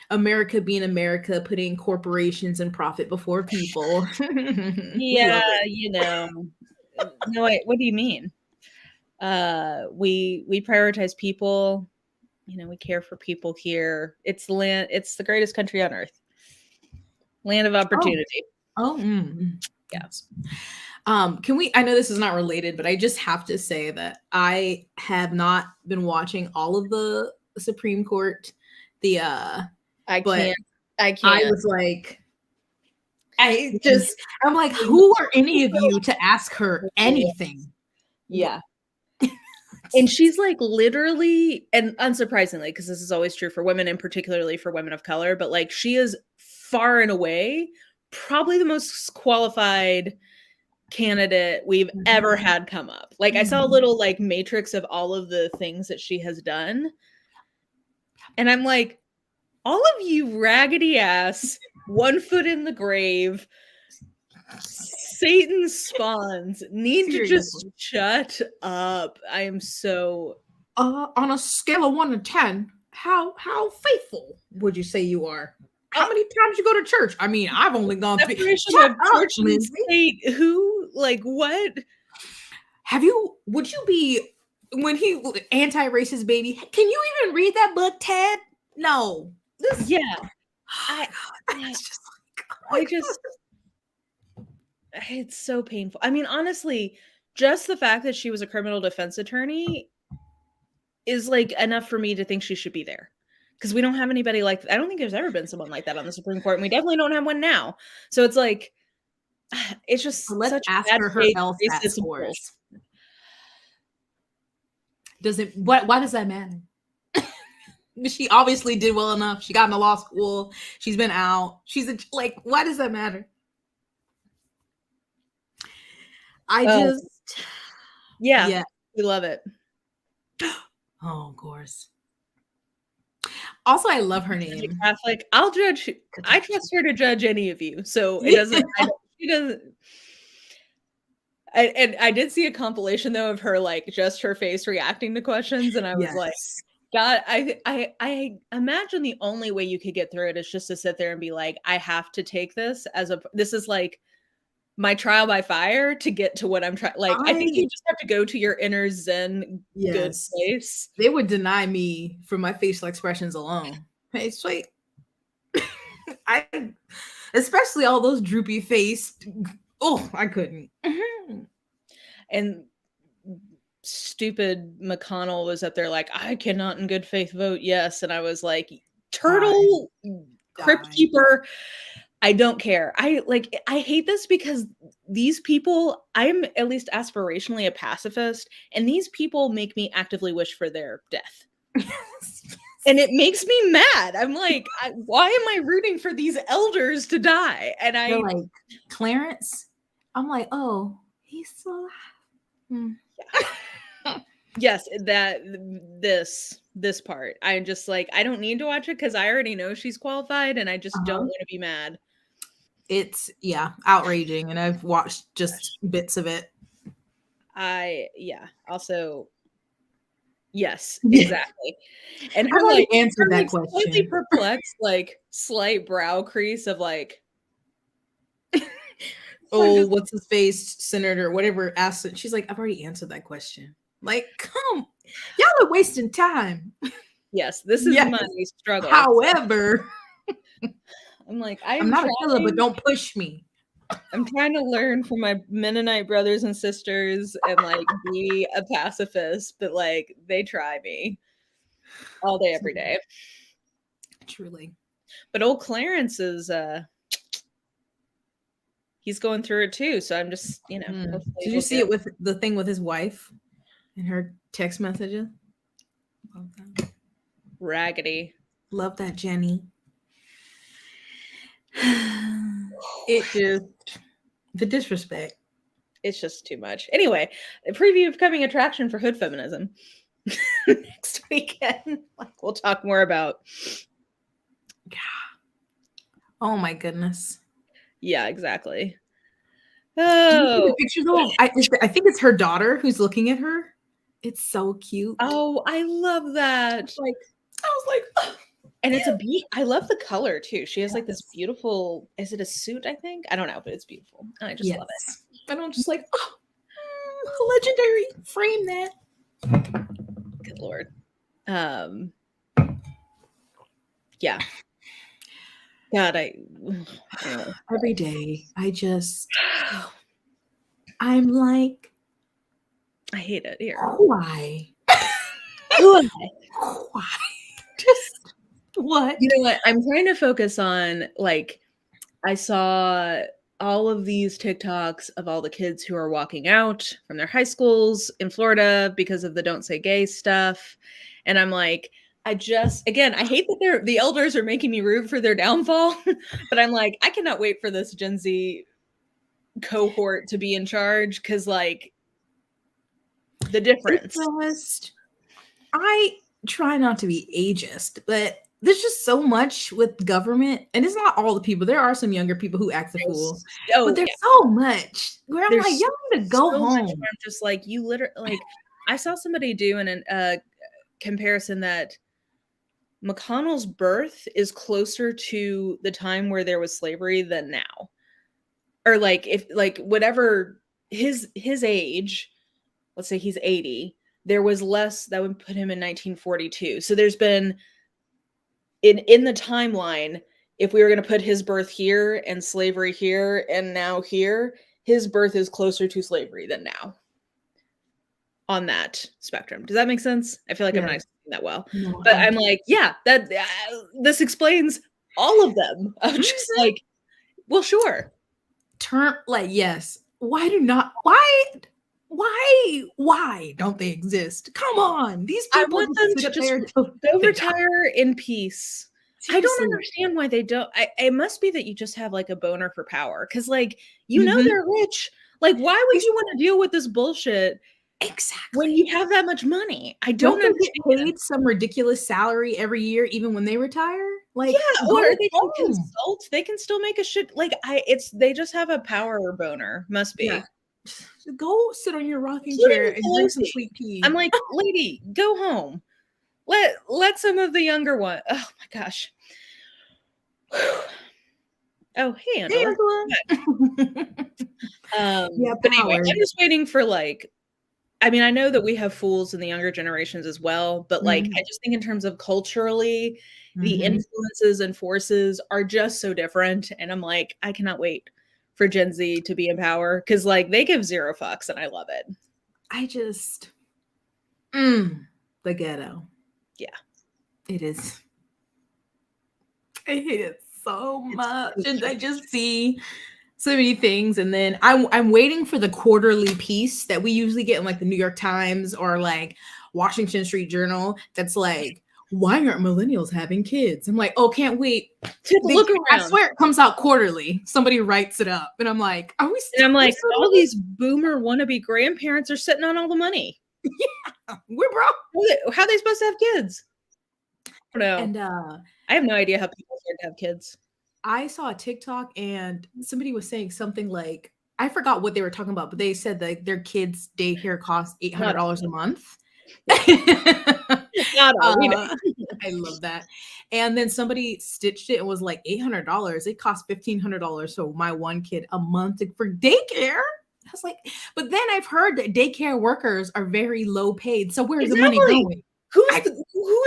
America being America, putting corporations and profit before people. Yeah, No, wait, what do you mean? We prioritize people. We care for people here. It's the greatest country on earth. Land of opportunity. Yes. I know this is not related, but I just have to say that I have not been watching all of the Supreme Court. I can't. I was like, I'm like, who are any of you to ask her anything? Yeah. And she's like literally, and unsurprisingly, because this is always true for women and particularly for women of color, but like she is far and away probably the most qualified candidate we've ever had come up. Like I saw a little like matrix of all of the things that she has done. And I'm like, all of you raggedy ass, one foot in the grave, Satan spawns need to just shut up. I am so on a scale of 1 to 10, how faithful would you say you are? How many times you go to church? I mean, I've only gone to church and state. Who, like, what? Would you be, when he anti-racist baby, can you even read that book, Ted? No. It's so painful. I mean, honestly, just the fact that she was a criminal defense attorney is like enough for me to think she should be there. Because we don't have anybody like, I don't think there's ever been someone like that on the Supreme Court, and we definitely don't have one now. So it's like, it's just let's ask her LSAT scores. Why does that matter? She obviously did well enough. She got into law school. She's been out. Why does that matter? Yeah, we love it. Oh, of course. Also, I love her name. Catholic. I'll judge. I trust her to judge any of you. So it doesn't. She doesn't. And I did see a compilation though of her like just her face reacting to questions, and I was like, God, I imagine the only way you could get through it is just to sit there and be like, I have to take this this is like my trial by fire to get to what I'm trying. Like, I think you just have to go to your inner Zen good place. They would deny me for my facial expressions alone. Hey, sweet. Especially all those droopy faced. Oh, I couldn't. And stupid McConnell was up there like, I cannot in good faith vote yes. And I was like, turtle, crypt keeper, I don't care. I hate this because these people, I'm at least aspirationally a pacifist, and these people make me actively wish for their death. And it makes me mad. I'm like, why am I rooting for these elders to die? And they're like, Clarence? I'm like, oh, he's so Yes, this part. I'm just like, I don't need to watch it because I already know she's qualified, and I just don't want to be mad. It's outraging, and I've watched just bits of it. Also, yes, exactly. And her like answered that question. Slightly perplexed, like slight brow crease of like, oh, what's his face, senator, whatever asked it. She's like, I've already answered that question. Like, come, y'all are wasting time. Yes, this is my struggle. However, I'm like, I'm not a killer, but don't push me. I'm trying to learn from my Mennonite brothers and sisters and like be a pacifist, but like they try me all day, every day. Truly. But old Clarence is he's going through it too. So I'm just, Did you see it with the thing with his wife and her text messages? Raggedy. Love that, Jenny. It just, the disrespect. It's just too much. Anyway, a preview of coming attraction for hood feminism next weekend. We'll talk more about. Oh my goodness. Yeah, exactly. Oh, pictures of I think it's her daughter who's looking at her. It's so cute. Oh, I love that. I was like, oh. And it's I love the color too. She has like this beautiful, is it a suit? I think, I don't know, but it's beautiful. And I just love it. And I'm just like, legendary. Frame that. Good Lord. Yeah. God, every day I'm like, I hate it here. Why? Why? Just what? You know what? I'm trying to focus on, like, I saw all of these TikToks of all the kids who are walking out from their high schools in Florida because of the Don't Say Gay stuff. And I'm like, I hate that the elders are making me root for their downfall, but I'm like, I cannot wait for this Gen Z cohort to be in charge, because like the difference. I try not to be ageist, but there's just so much with government, and it's not all the people. There are some younger people who act the fool, but there's so much where I'm like, y'all need to go home. I'm just like, you literally, like, I saw somebody do a comparison that McConnell's birth is closer to the time where there was slavery than now, or like if like whatever his age, let's say he's 80, there was less. That would put him in 1942. So there's been in the timeline, if we were going to put his birth here and slavery here and now here, his birth is closer to slavery than now on that spectrum. Does that make sense? I feel like I'm not explaining that well, but I'm like, yeah, that this explains all of them. I'm just like, well, sure. Like, yes. Why don't they exist? Come on, these people. I want them to just go retire in peace. Seriously. I don't understand why they don't. It must be that you just have like a boner for power, because like know they're rich. Like, why would you want to deal with this bullshit? Exactly. When you have that much money, I don't understand. Get paid some ridiculous salary every year, even when they retire. Like, yeah, or they can consult. They can still make a shit. Like, they just have a power boner. Must be. Yeah. Go sit on your rocking chair and drink some sweet tea. I'm like, lady, go home. Let some of the younger one. Oh my gosh. Oh, hey, Angela. But anyway, I'm just waiting for like. I mean, I know that we have fools in the younger generations as well, but like, I just think in terms of culturally, the influences and forces are just so different. And I'm like, I cannot wait for Gen Z to be in power, because like they give zero fucks and I love it. I just, the ghetto. Yeah, it is. I hate it so much. And I just see so many things, and then I'm waiting for the quarterly piece that we usually get in like the New York Times or like Washington Street Journal that's like, why aren't millennials having kids? I'm like, oh, can't wait. Look around. I swear it comes out quarterly. Somebody writes it up, and I'm like, are we still? And I'm like, all these boomer wannabe grandparents are sitting on all the money. Yeah, we're broke. How are they supposed to have kids? I don't know. And I have no idea how people start to have kids. I saw a TikTok and somebody was saying something like, I forgot what they were talking about, but they said that their kids' daycare costs $800 a month. I love that. And then somebody stitched it and was like, $800. It costs $1,500. So my one kid a month for daycare. I was like, but then I've heard that daycare workers are very low paid. So where's the money going? Who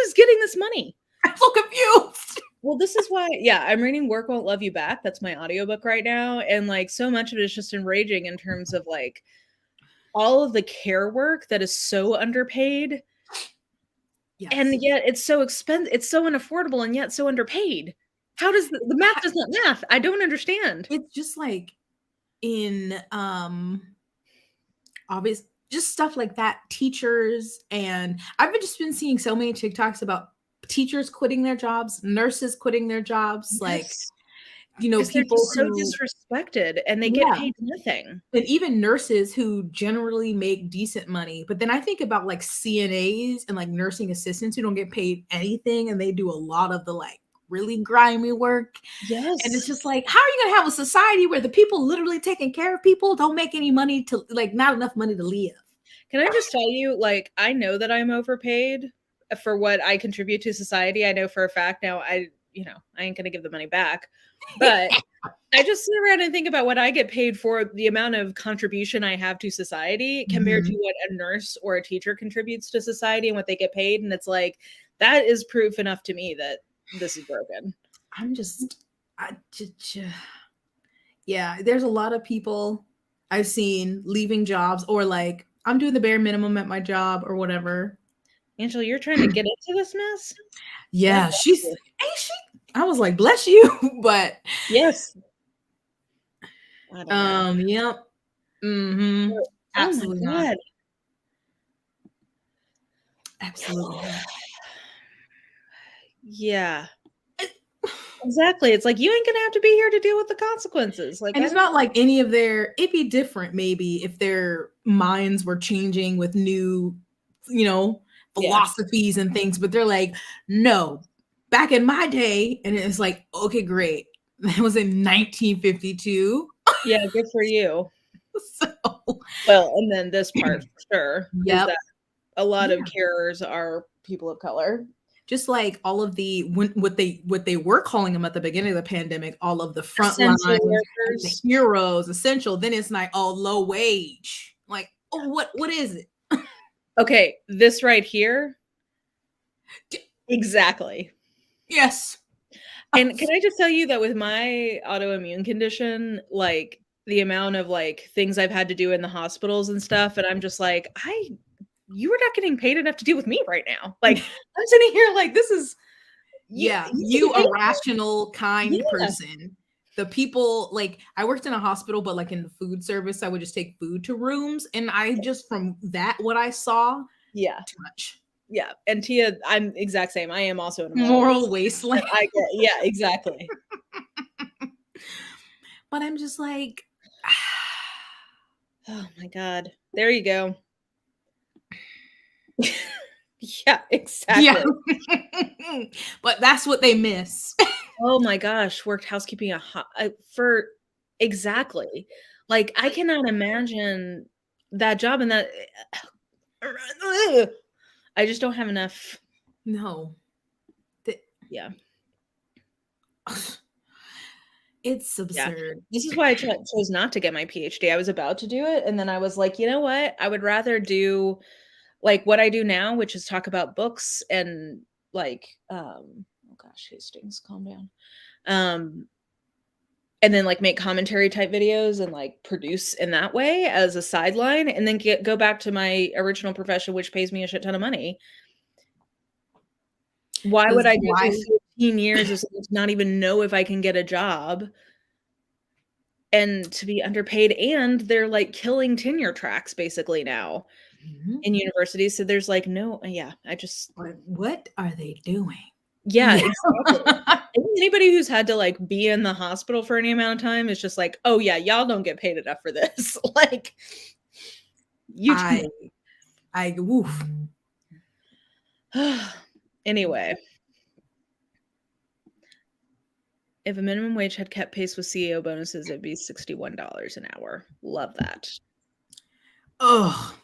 is getting this money? I'm so confused. Well, this is why, I'm reading Work Won't Love You Back. That's my audiobook right now. And like so much of it is just enraging in terms of like all of the care work that is so underpaid. Yes. And yet it's so expensive. It's so unaffordable and yet so underpaid. How does the math does not math? I don't understand. It's just like in obvious, just stuff like that. Teachers, and I've just been seeing so many TikToks about teachers quitting their jobs, nurses quitting their jobs, like, people so disrespected and they get paid nothing. And even nurses who generally make decent money. But then I think about like CNAs and like nursing assistants who don't get paid anything, and they do a lot of the like really grimy work. Yes. And it's just like, how are you going to have a society where the people literally taking care of people don't make any money to, like, not enough money to live? Can I just tell you, like, I know that I'm overpaid for what I contribute to society. I know for a fact now I ain't going to give the money back, but I just sit around and think about what I get paid for the amount of contribution I have to society compared to what a nurse or a teacher contributes to society and what they get paid. And it's like, that is proof enough to me that this is broken. There's a lot of people I've seen leaving jobs, or like, I'm doing the bare minimum at my job or whatever. Angela, you're trying to get into this mess? Yeah, I was like, bless you, but yes. Yep. Absolutely not. Absolutely not. Yeah. Exactly. It's like, you ain't gonna have to be here to deal with the consequences. Like, And it's not like any of it'd be different maybe if their minds were changing with new, philosophies and things, but they're like, no, back in my day, and it's like, okay, great. That was in 1952. Yeah, good for you. So, well, and then this part for sure is that a lot of carers are people of color. Just like all of the what they were calling them at the beginning of the pandemic, all of the front lines, the heroes, essential. Then it's like, oh, low wage. Like, oh, what is it? Okay, this right here. Exactly. Yes. And can I just tell you that with my autoimmune condition, like the amount of like things I've had to do in the hospitals and stuff, and I'm just like, you are not getting paid enough to deal with me right now. Like, I'm sitting here like, this is you a rational, kind person. The people, like, I worked in a hospital, but like in the food service, I would just take food to rooms, and I just, from that, what I saw, too much. Yeah, and Tia, I'm exact same. I am also in a moral wasteland. I get, yeah, exactly. But I'm just like, oh my God, there you go. Yeah, exactly. Yeah. But that's what they miss. Oh my gosh, worked housekeeping for exactly. Like, I cannot imagine that job, and that I just don't have enough. No. Yeah. It's absurd. Yeah. This is why I chose not to get my PhD. I was about to do it, and then I was like, you know what? I would rather do like what I do now, which is talk about books and like, oh gosh, Hastings, calm down. And then like make commentary type videos and like produce in that way as a sideline, and then go back to my original profession, which pays me a shit ton of money. Why would I do 15 years of not even know if I can get a job and to be underpaid? And they're like killing tenure tracks basically now in universities. So there's like, no, I just, what are they doing? Yeah, exactly. Anybody who's had to like be in the hospital for any amount of time is just like, oh yeah, y'all don't get paid enough for this. Like, you woof. Anyway, if a minimum wage had kept pace with CEO bonuses, it'd be $61 an hour. Love that. Oh,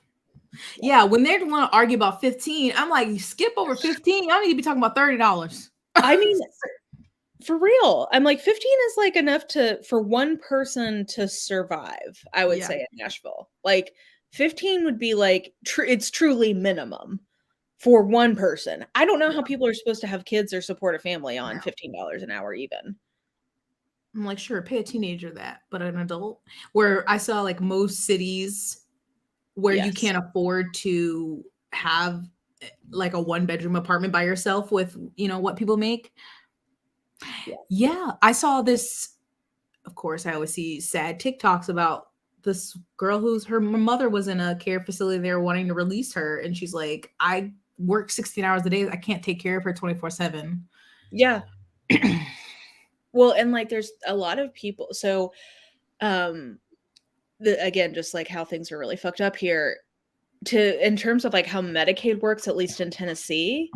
yeah. When they want to argue about 15, I'm like, you skip over 15. I need to be talking about $30. I mean, for real, I'm like, 15 is like enough for one person to survive, I would say, in Nashville. Like 15 would be like, it's truly minimum for one person. I don't know how people are supposed to have kids or support a family on $15 an hour even. I'm like, sure, pay a teenager that, but an adult, where I saw like most cities where you can't afford to have like a 1-bedroom apartment by yourself with, what people make. Yeah, I saw this. Of course, I always see sad TikToks about this girl her mother was in a care facility. They were wanting to release her, and she's like, I work 16 hours a day. I can't take care of her 24/7. Yeah. Well, and like there's a lot of people. So, again, just like how things are really fucked up here, in terms of like how Medicaid works, at least in Tennessee,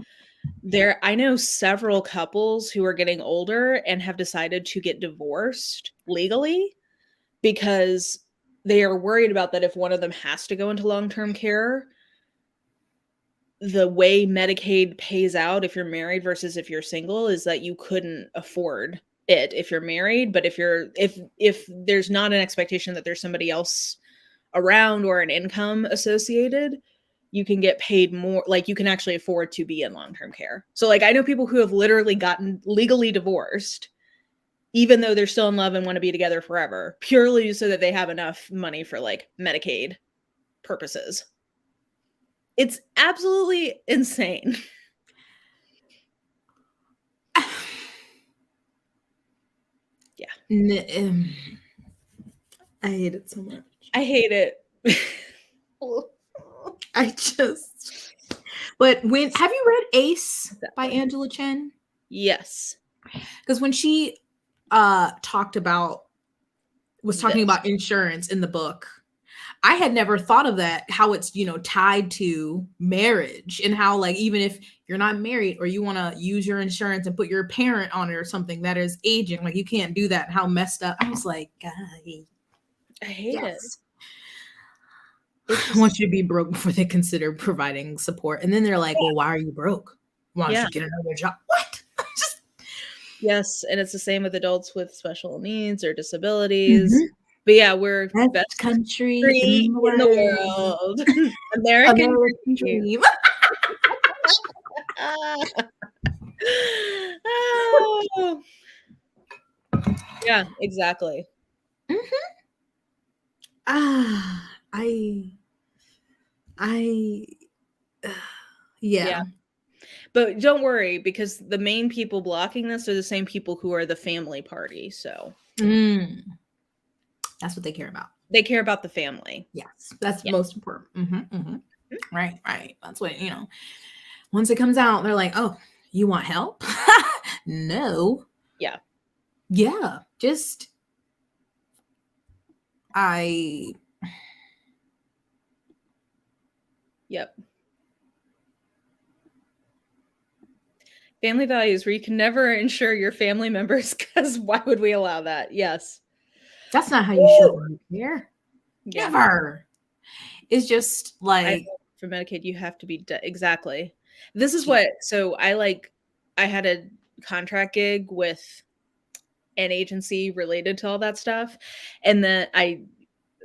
I know several couples who are getting older and have decided to get divorced legally because they are worried about that if one of them has to go into long-term care, the way Medicaid pays out if you're married versus if you're single is that you couldn't afford it if you're married, but if there's not an expectation that there's somebody else around or an income associated, you can get paid more, like you can actually afford to be in long-term care. So like I know people who have literally gotten legally divorced even though they're still in love and want to be together forever, purely so that they have enough money for like Medicaid purposes. It's absolutely insane. Yeah. I hate it so much. I hate it. But have you read Ace by Angela Chen? Yes. Because when she talking about insurance in the book, I had never thought of that, how it's, tied to marriage, and how, like, even if you're not married or you want to use your insurance and put your parent on it or something that is aging, like, you can't do that. How messed up. I was like, God, I hate it. I want you to be broke before they consider providing support. And then they're like, well, why are you broke? Why don't you get another job? What? Yes, and it's the same with adults with special needs or disabilities. Mm-hmm. But yeah, we're best country in the world. American dream. Oh. Yeah, exactly. Yeah. But don't worry, because the main people blocking this are the same people who are the family party. So that's what they care about. They care about the family. Yes, that's most important. Right. That's what, once it comes out, they're like, oh, you want help? No. Yeah. Just Yep. Family values where you can never insure your family members, because why would we allow that? Yes. That's not how you show them care. Yeah. Never. It's just like, for Medicaid, you have to be exactly. This is what, so I had a contract gig with an agency related to all that stuff. And then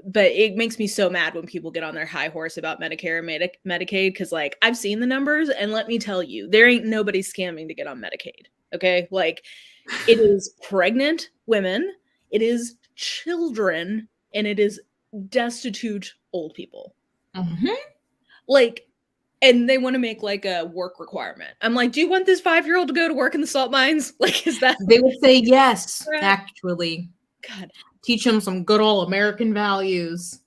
but it makes me so mad when people get on their high horse about Medicare and Medicaid, because like I've seen the numbers, and let me tell you, there ain't nobody scamming to get on Medicaid. Okay, like it is pregnant women, it is children, and it is destitute old people. Like, and they want to make like a work requirement. I'm like, do you want this 5-year-old to go to work in the salt mines? Like, is that? They would say yes, actually. God. Teach them some good old American values.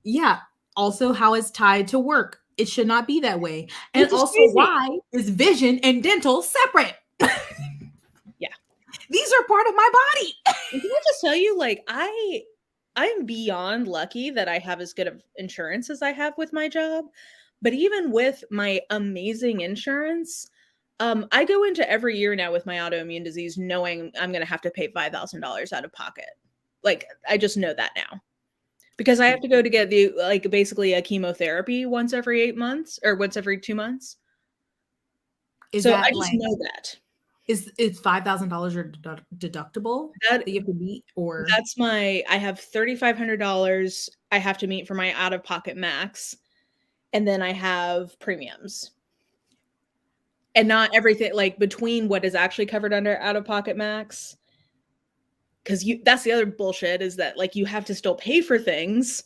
Yeah. Also, how it's tied to work. It should not be that way. And also, why is vision and dental separate? Yeah. These are part of my body. Can I just tell you, like, I'm beyond lucky that I have as good of insurance as I have with my job. But even with my amazing insurance, I go into every year now with my autoimmune disease knowing I'm going to have to pay $5,000 out of pocket. Like, I just know that now, because I have to go to get basically a chemotherapy once every 8 months or once every 2 months. So I just know that. Is $5,000 your deductible that you have to meet? Or that's I have $3,500 I have to meet for my out-of-pocket max. And then I have premiums. And not everything, like between what is actually covered under out-of-pocket max. Because that's the other bullshit, is that like you have to still pay for things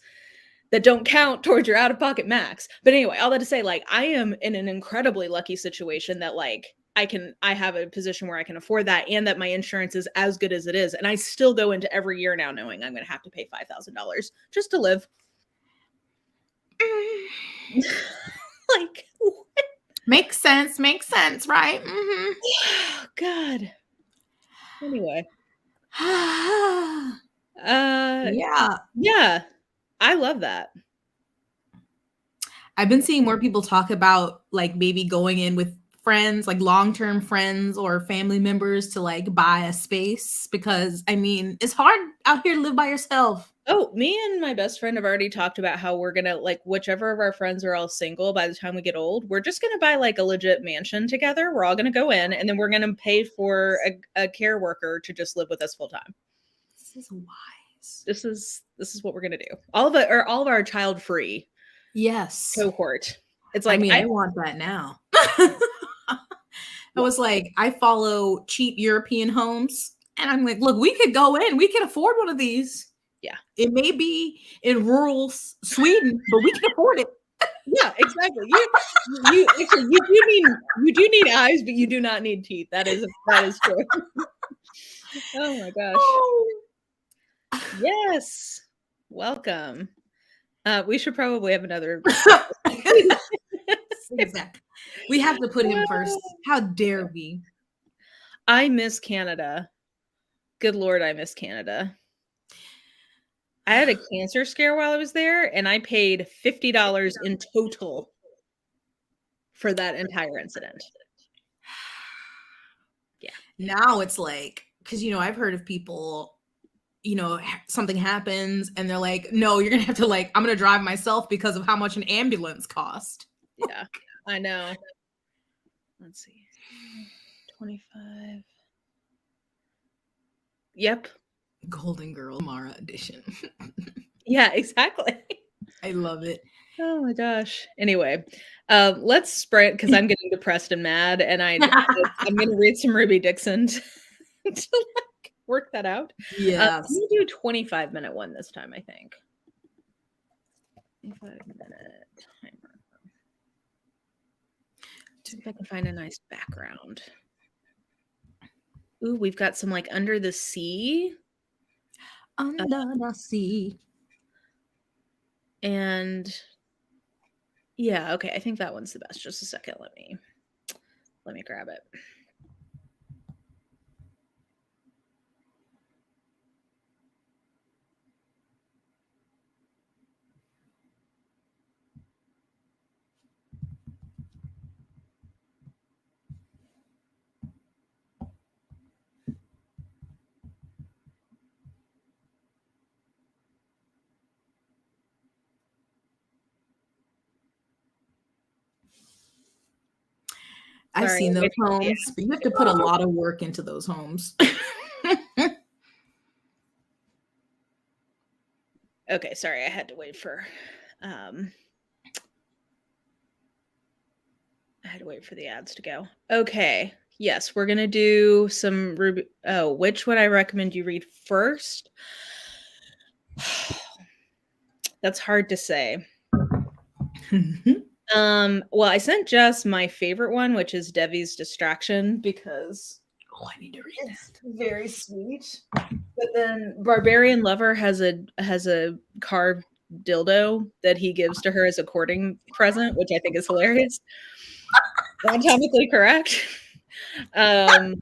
that don't count towards your out-of-pocket max. But anyway, all that to say, like, I am in an incredibly lucky situation that like I have a position where I can afford that, and that my insurance is as good as it is. And I still go into every year now knowing I'm going to have to pay $5,000 just to live. Like, what? Makes sense, right? Oh, God. Anyway. Yeah. I love that. I've been seeing more people talk about like maybe going in with friends, like long-term friends or family members, to like buy a space, because I mean, it's hard out here to live by yourself. Oh, me and my best friend have already talked about how we're going to, like, whichever of our friends are all single by the time we get old, we're just going to buy like a legit mansion together. We're all going to go in, and then we're going to pay for a care worker to just live with us full time. This is wise. This is what we're going to do. All of our child free. Yes. Cohort. It's like, I want that now. I was like, I follow cheap European homes, and I'm like, look, we could go in, we can afford one of these. Yeah. It may be in rural Sweden, but we can afford it. Yeah, exactly. You do need eyes, but you do not need teeth. That is true. Oh my gosh. Oh. Yes. Welcome. We should probably have another. Exactly. We have to put him first. How dare we? I miss Canada. Good Lord, I miss Canada. I had a cancer scare while I was there, and I paid $50 in total for that entire incident. Yeah. Now it's like, because, I've heard of people, something happens and they're like, no, you're going to have to I'm going to drive myself because of how much an ambulance cost. Yeah, I know. Let's see. 25. Yep. Golden Girl Mara edition. Yeah, exactly. I love it. Oh my gosh. Anyway, let's sprint because I'm getting depressed and mad, and I'm going to read some Ruby Dixon to work that out. Yes. Let me do a 25-minute one this time, I think. 25-minute timer. See if I can find a nice background. Ooh, we've got some Under the Sea. Under the Sea. And yeah, okay, I think that one's the best. Just a second, let me grab it. I've Sorry, seen those homes, but you have to put a lot of work into those homes. Okay, sorry, I had to wait for the ads to go. Okay, yes, we're gonna do some Ruby. Oh, which would I recommend you read first? That's hard to say. Well, I sent Jess my favorite one, which is Devi's Distraction, because I need to read it's very sweet. But then Barbarian Lover has a carved dildo that he gives to her as a courting present, which I think is hilarious. Anatomically correct. And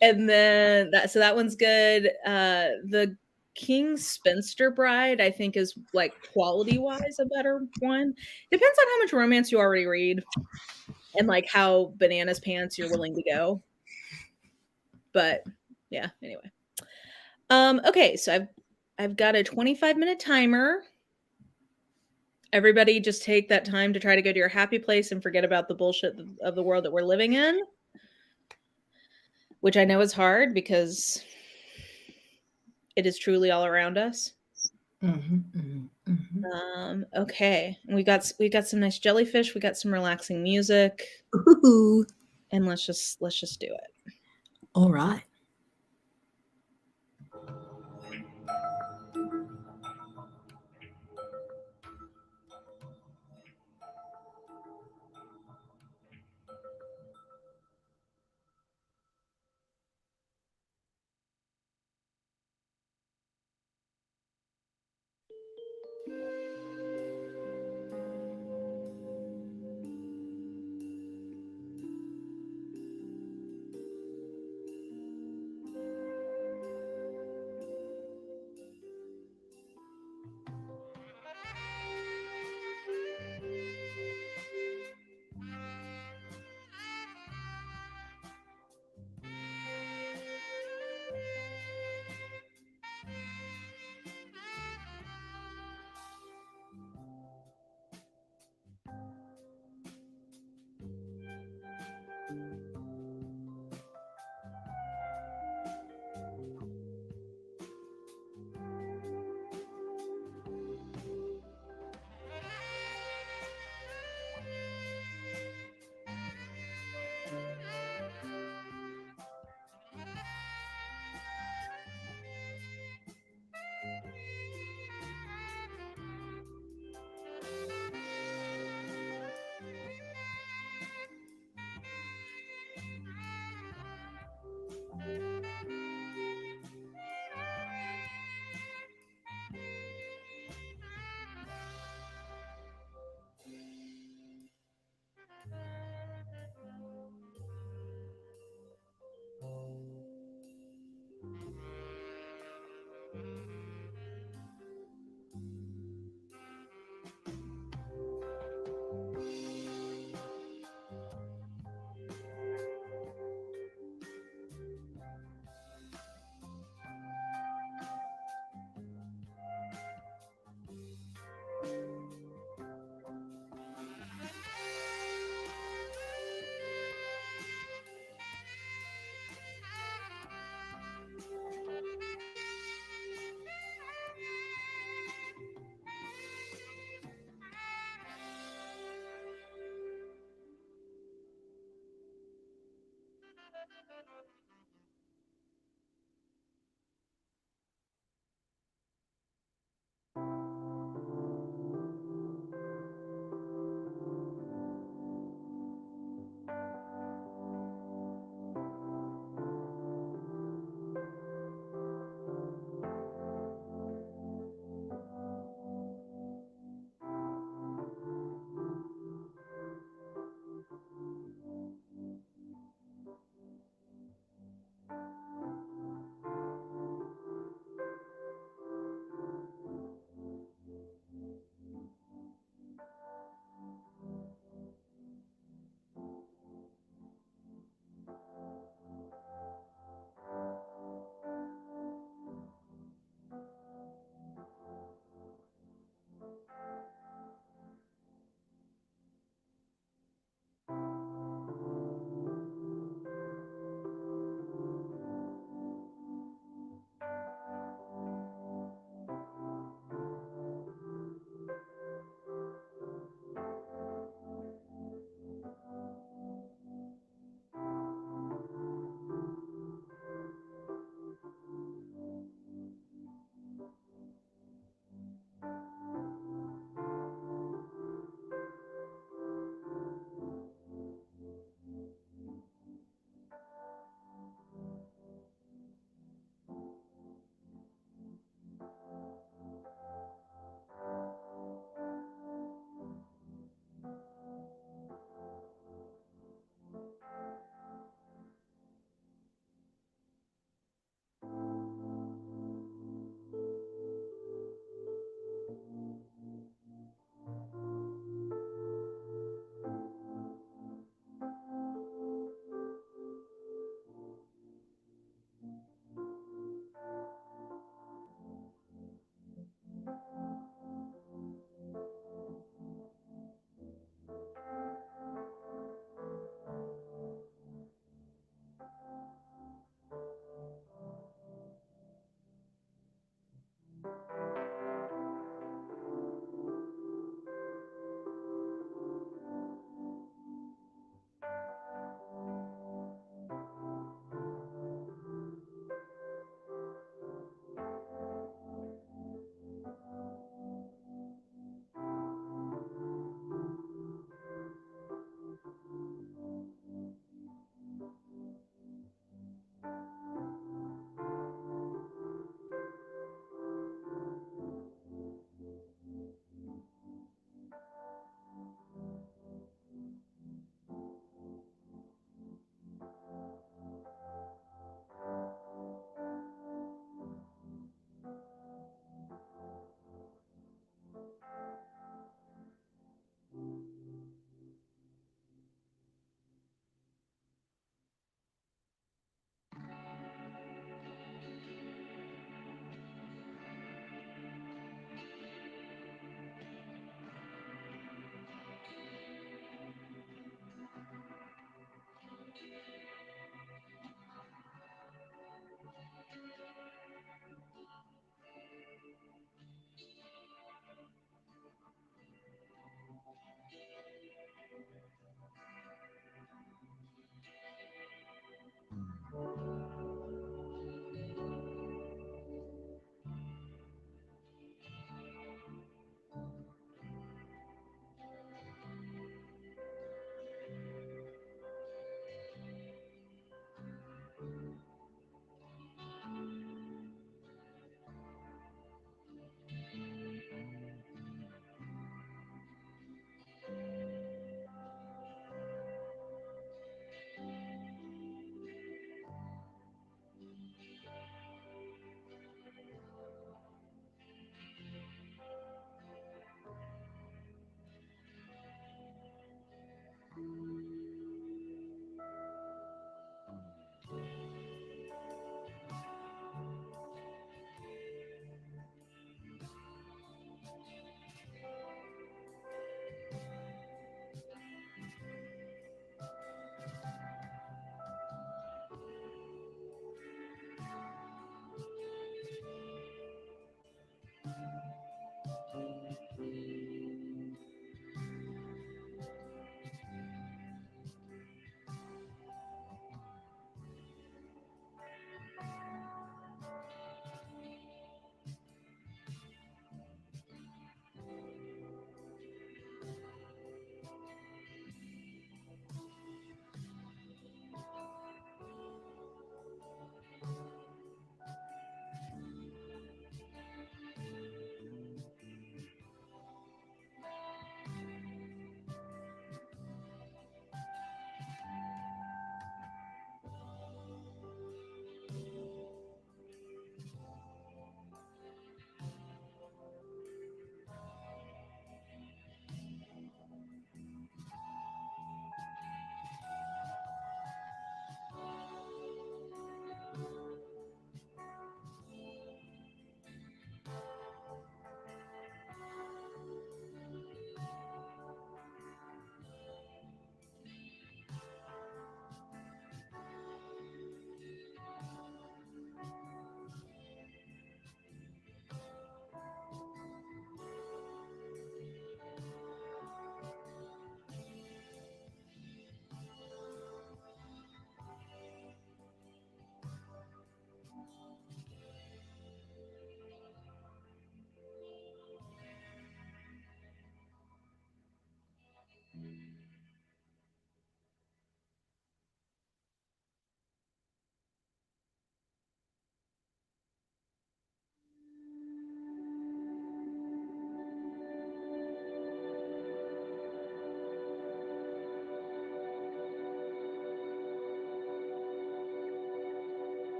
then that one's good. The King's Spinster Bride, I think, is quality wise a better one. Depends on how much romance you already read and how bananas pants you're willing to go. But yeah, anyway. Okay, so I've got a 25-minute timer. Everybody just take that time to try to go to your happy place and forget about the bullshit of the world that we're living in, which I know is hard because it is truly all around us. Okay, we got some nice jellyfish. We got some relaxing music. Ooh. And let's just do it. All right.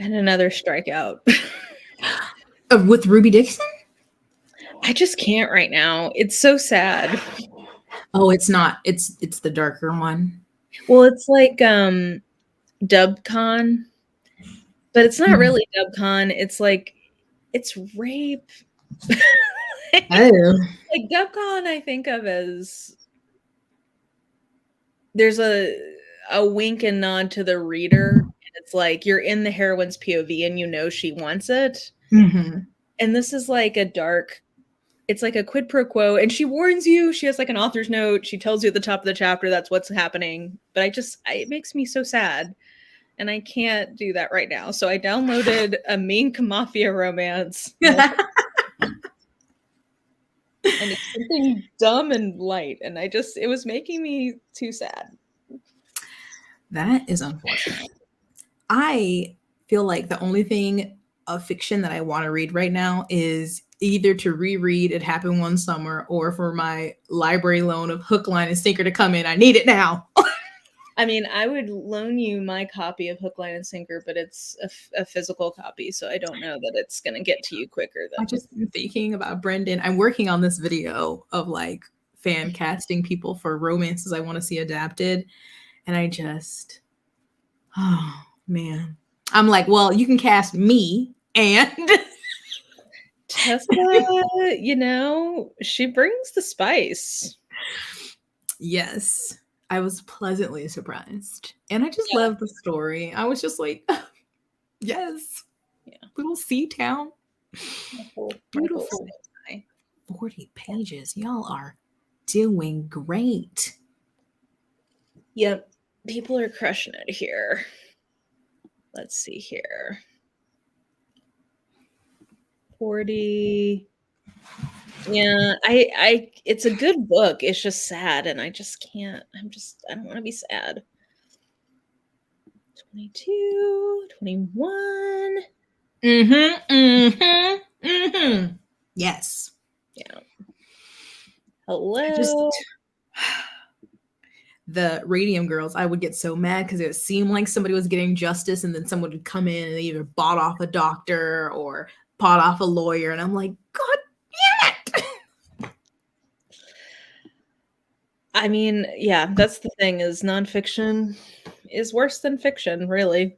And another strikeout. With Ruby Dixon? I just can't right now. It's so sad. Oh, it's not. It's the darker one. Well, it's like DubCon, but it's not really DubCon. It's like it's rape. Oh. Like DubCon, I think of as there's a wink and nod to the reader. And it's like you're in the heroine's POV and you know she wants it. Mm-hmm. And this is like a dark, it's like a quid pro quo. And she warns you, she has like an author's note. She tells you at the top of the chapter that's what's happening. But it makes me so sad. And I can't do that right now. So I downloaded a Mink Mafia romance. And it's something dumb and light. And it was making me too sad. That is unfortunate. I feel like the only thing of fiction that I want to read right now is either to reread It Happened One Summer or for my library loan of Hook, Line, and Sinker to come in. I need it now. I mean, I would loan you my copy of Hook, Line, and Sinker, but it's a physical copy, so I don't know that it's going to get to you quicker. I'm just thinking about Brendan. I'm working on this video of like fan casting people for romances I want to see adapted. And I just, oh man. I'm like, well, you can cast me and Tessa, she brings the spice. Yes. I was pleasantly surprised. And I just loved the story. I was just like, yes. Yeah. Little sea town. Beautiful. 40 pages. Y'all are doing great. Yep. People are crushing it here. Let's see here. 40. Yeah, it's a good book. It's just sad, and I just can't. I don't want to be sad. 22, 21. Yes. Yeah. Hello. The Radium Girls, I would get so mad because it seemed like somebody was getting justice, and then someone would come in and they either bought off a doctor or bought off a lawyer, and I'm like, God damn it! I mean, yeah, that's the thing, is nonfiction is worse than fiction, really.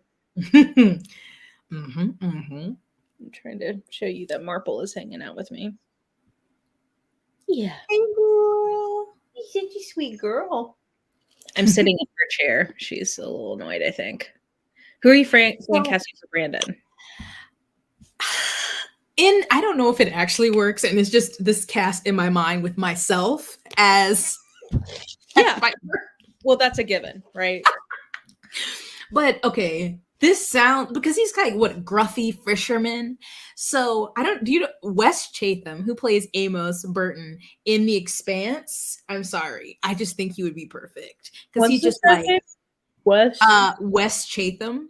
I'm trying to show you that Marple is hanging out with me. Yeah. Hey, girl. You're such a sweet girl. I'm sitting in her chair. She's a little annoyed, I think. Who are you casting for Brandon? I don't know if it actually works, and it's just this cast in my mind with myself as well, that's a given, right? But okay, this sound, because he's kind of what, gruffy fisherman. So do you know Wes Chatham, who plays Amos Burton in The Expanse? I'm sorry, I just think he would be perfect because he's just like Wes Chatham.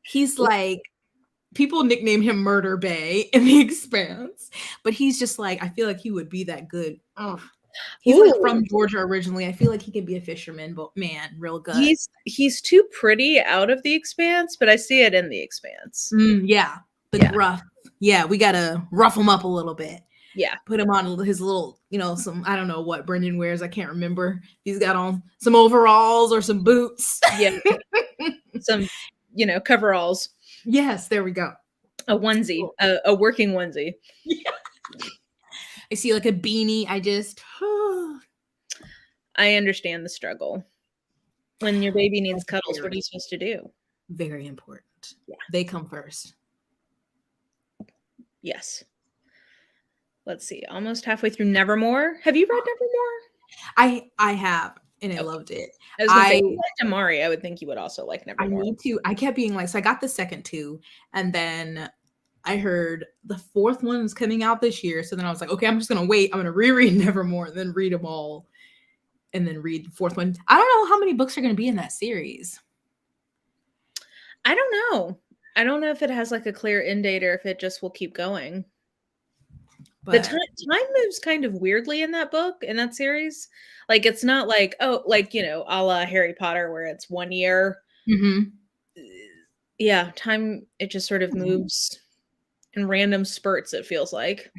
He's like, people nickname him Murder Bay in The Expanse, but he's just like, I feel like he would be that good. He's like from Georgia originally. I feel like he could be a fisherman, but man, real good. He's too pretty out of The Expanse, but I see it in The Expanse. Gruff. Yeah, we gotta rough him up a little bit. Yeah, put him on his little, some, I don't know what Brendan wears. I can't remember. He's got on some overalls or some boots. Yeah, some coveralls. Yes, there we go. A onesie, a working onesie. Yeah. I see like a beanie. I understand the struggle. When your baby needs cuddles, what are you supposed to do? Very important. Yeah. They come first. Yes. Let's see. Almost halfway through Nevermore. Have you read Nevermore? I have, and I loved it. I was gonna say, if you liked Amari, I would think you would also like Nevermore. I need to. I kept being like, so I got the second two, and then I heard the fourth one was coming out this year. So then I was like, okay, I'm just going to wait. I'm going to reread Nevermore and then read them all and then read the fourth one. I don't know how many books are going to be in that series. I don't know. I don't know if it has like a clear end date or if it just will keep going. But the time moves kind of weirdly in that book, in that series. Like, it's not like, a la Harry Potter where it's 1 year. Mm-hmm. Yeah, time, it just sort of moves in random spurts, it feels like.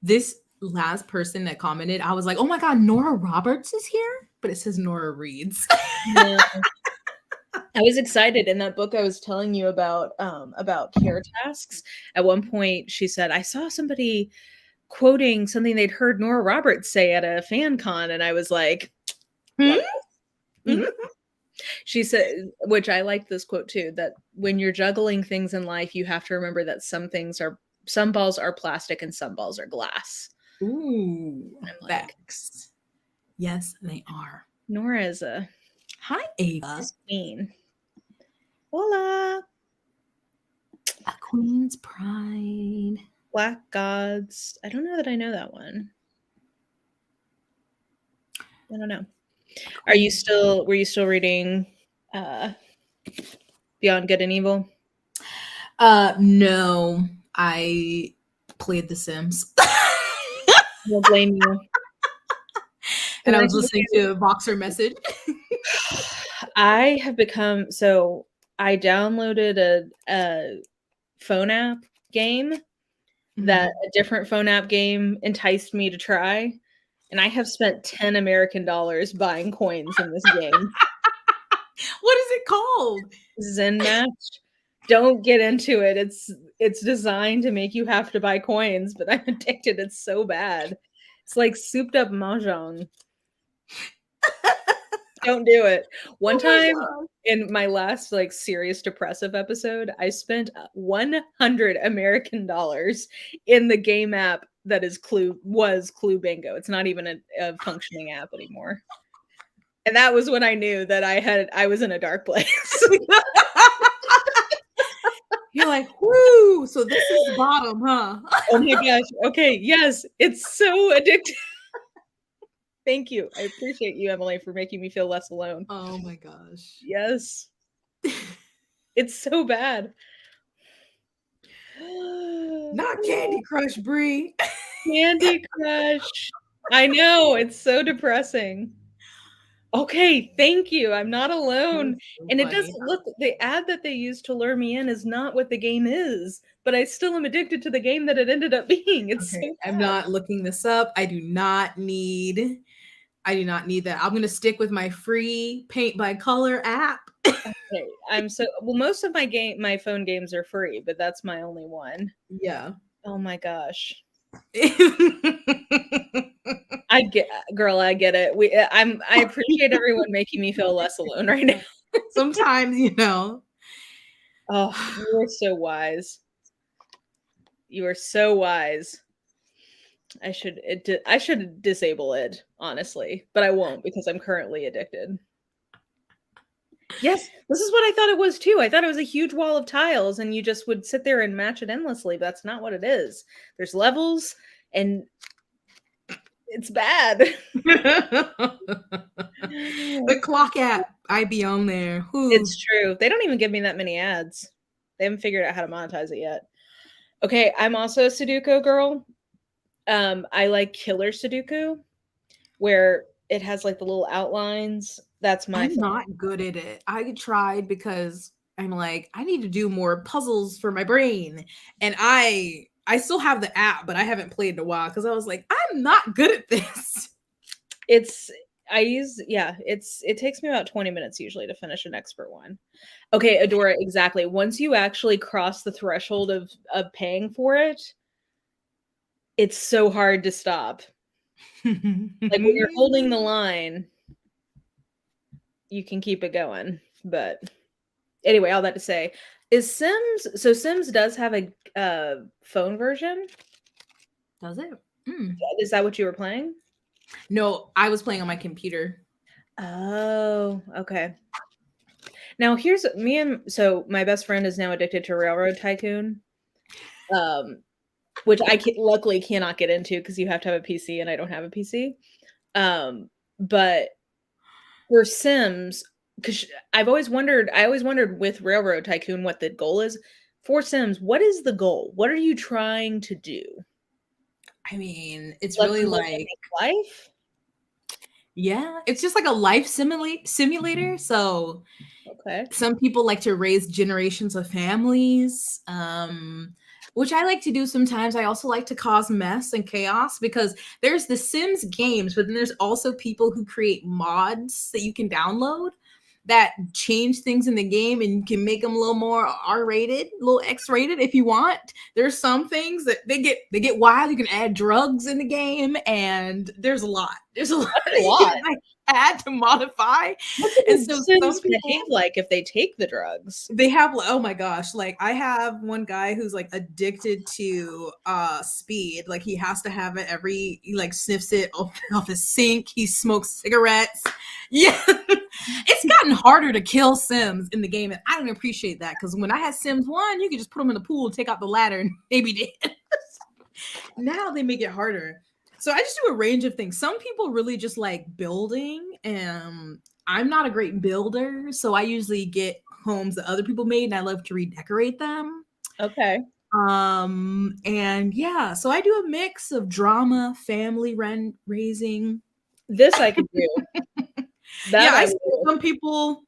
This last person that commented, I was like, oh my God, Nora Roberts is here? But it says Nora Reads. Yeah. I was excited in that book I was telling you about care tasks. At one point, she said, I saw somebody quoting something they'd heard Nora Roberts say at a fan con, and I was like, Hmm? Mhm. She said, which I like this quote too, that when you're juggling things in life, you have to remember that some balls are plastic and some balls are glass. Ooh, I'm like, facts. Yes, they are. Nora is a Hi, Ava. queen. Hola. A Queen's Pride. Black Gods. I don't know that I know that one. I don't know. Were you still reading Beyond Good and Evil? No, I played The Sims. I don't blame you. And I was listening to a Voxer message. I have become, so I downloaded a phone app game that a different phone app game enticed me to try, and I have spent 10 American dollars buying coins in this game. What is it called? Zen Match. Don't get into it. It's designed to make you have to buy coins, but I'm addicted. It's so bad. It's like souped up mahjong. Don't do it. One time in my last like serious depressive episode, I spent 100 American dollars in the game app that is Clue Bingo. It's not even a functioning app anymore. And that was when I knew that I was in a dark place. You're like, whoo, so this is the bottom, huh? Oh my gosh. Okay, yes, it's so addictive. Thank you. I appreciate you, Emily, for making me feel less alone. Oh my gosh. Yes. It's so bad. Not Candy Crush, Brie. Candy Crush. I know, it's so depressing. Okay, thank you. I'm not alone. So and it funny. doesn't look, the ad that they used to lure me in is not what the game is, but I still am addicted to the game that it ended up being. It's Okay, so I'm bad. not looking this up. I do not need that. I'm gonna stick with my free paint by color app. Okay, most of my phone games are free, but that's my only one. Yeah. Oh my gosh. I get it. I appreciate everyone making me feel less alone right now. Sometimes, Oh, you are so wise. You are so wise. I should disable it, honestly, but I won't because I'm currently addicted. Yes, this is what I thought it was too. I thought it was a huge wall of tiles and you just would sit there and match it endlessly, but that's not what it is. There's levels and it's bad. The clock app, I be on there. It's true. They don't even give me that many ads. They haven't figured out how to monetize it yet. Okay, I'm also a Sudoku girl. I like killer Sudoku, where it has like the little outlines. That's my I'm thing. not good at it. I tried because I'm like, I need to do more puzzles for my brain. And I still have the app, but I haven't played in a while because I was like, I'm not good at this. It takes me about 20 minutes usually to finish an expert one. Okay, Adora, exactly. Once you actually cross the threshold of paying for it, it's so hard to stop. Like when you're holding the line, you can keep it going. But anyway, all that to say, Sims does have a phone version. Does it? Is that what you were playing? No, I was playing on my computer. Oh, okay. Now here's my best friend is now addicted to Railroad Tycoon, which I luckily cannot get into because you have to have a PC and I don't have a PC. But for Sims, because I always wondered with Railroad Tycoon what the goal is. For Sims, what is the goal? What are you trying to do? I mean, it's really like life. Yeah, it's just like a life simulator. So Okay. some people like to raise generations of families, which I like to do sometimes. I also like to cause mess and chaos because there's the Sims games, but then there's also people who create mods that you can download that change things in the game, and you can make them a little more R-rated, a little X-rated if you want. There's some things that they get wild. You can add drugs in the game, and there's a lot. There's a lot That's a that you lot. can like add to modify. What do And the so Sims some people behave like if they take the drugs? they have, oh my gosh, like I have one guy who's like addicted to speed. Like he has to have it he like sniffs it off his sink. He smokes cigarettes. Yeah. It's gotten harder to kill Sims in the game, and I don't appreciate that because when I had Sims 1, you could just put them in the pool, take out the ladder, and maybe dead. Now they make it harder. So I just do a range of things. Some people really just like building, and I'm not a great builder, so I usually get homes that other people made, and I love to redecorate them. Okay. And yeah, so I do a mix of drama, family raising. This I could do. That Yeah, I I see would do. some people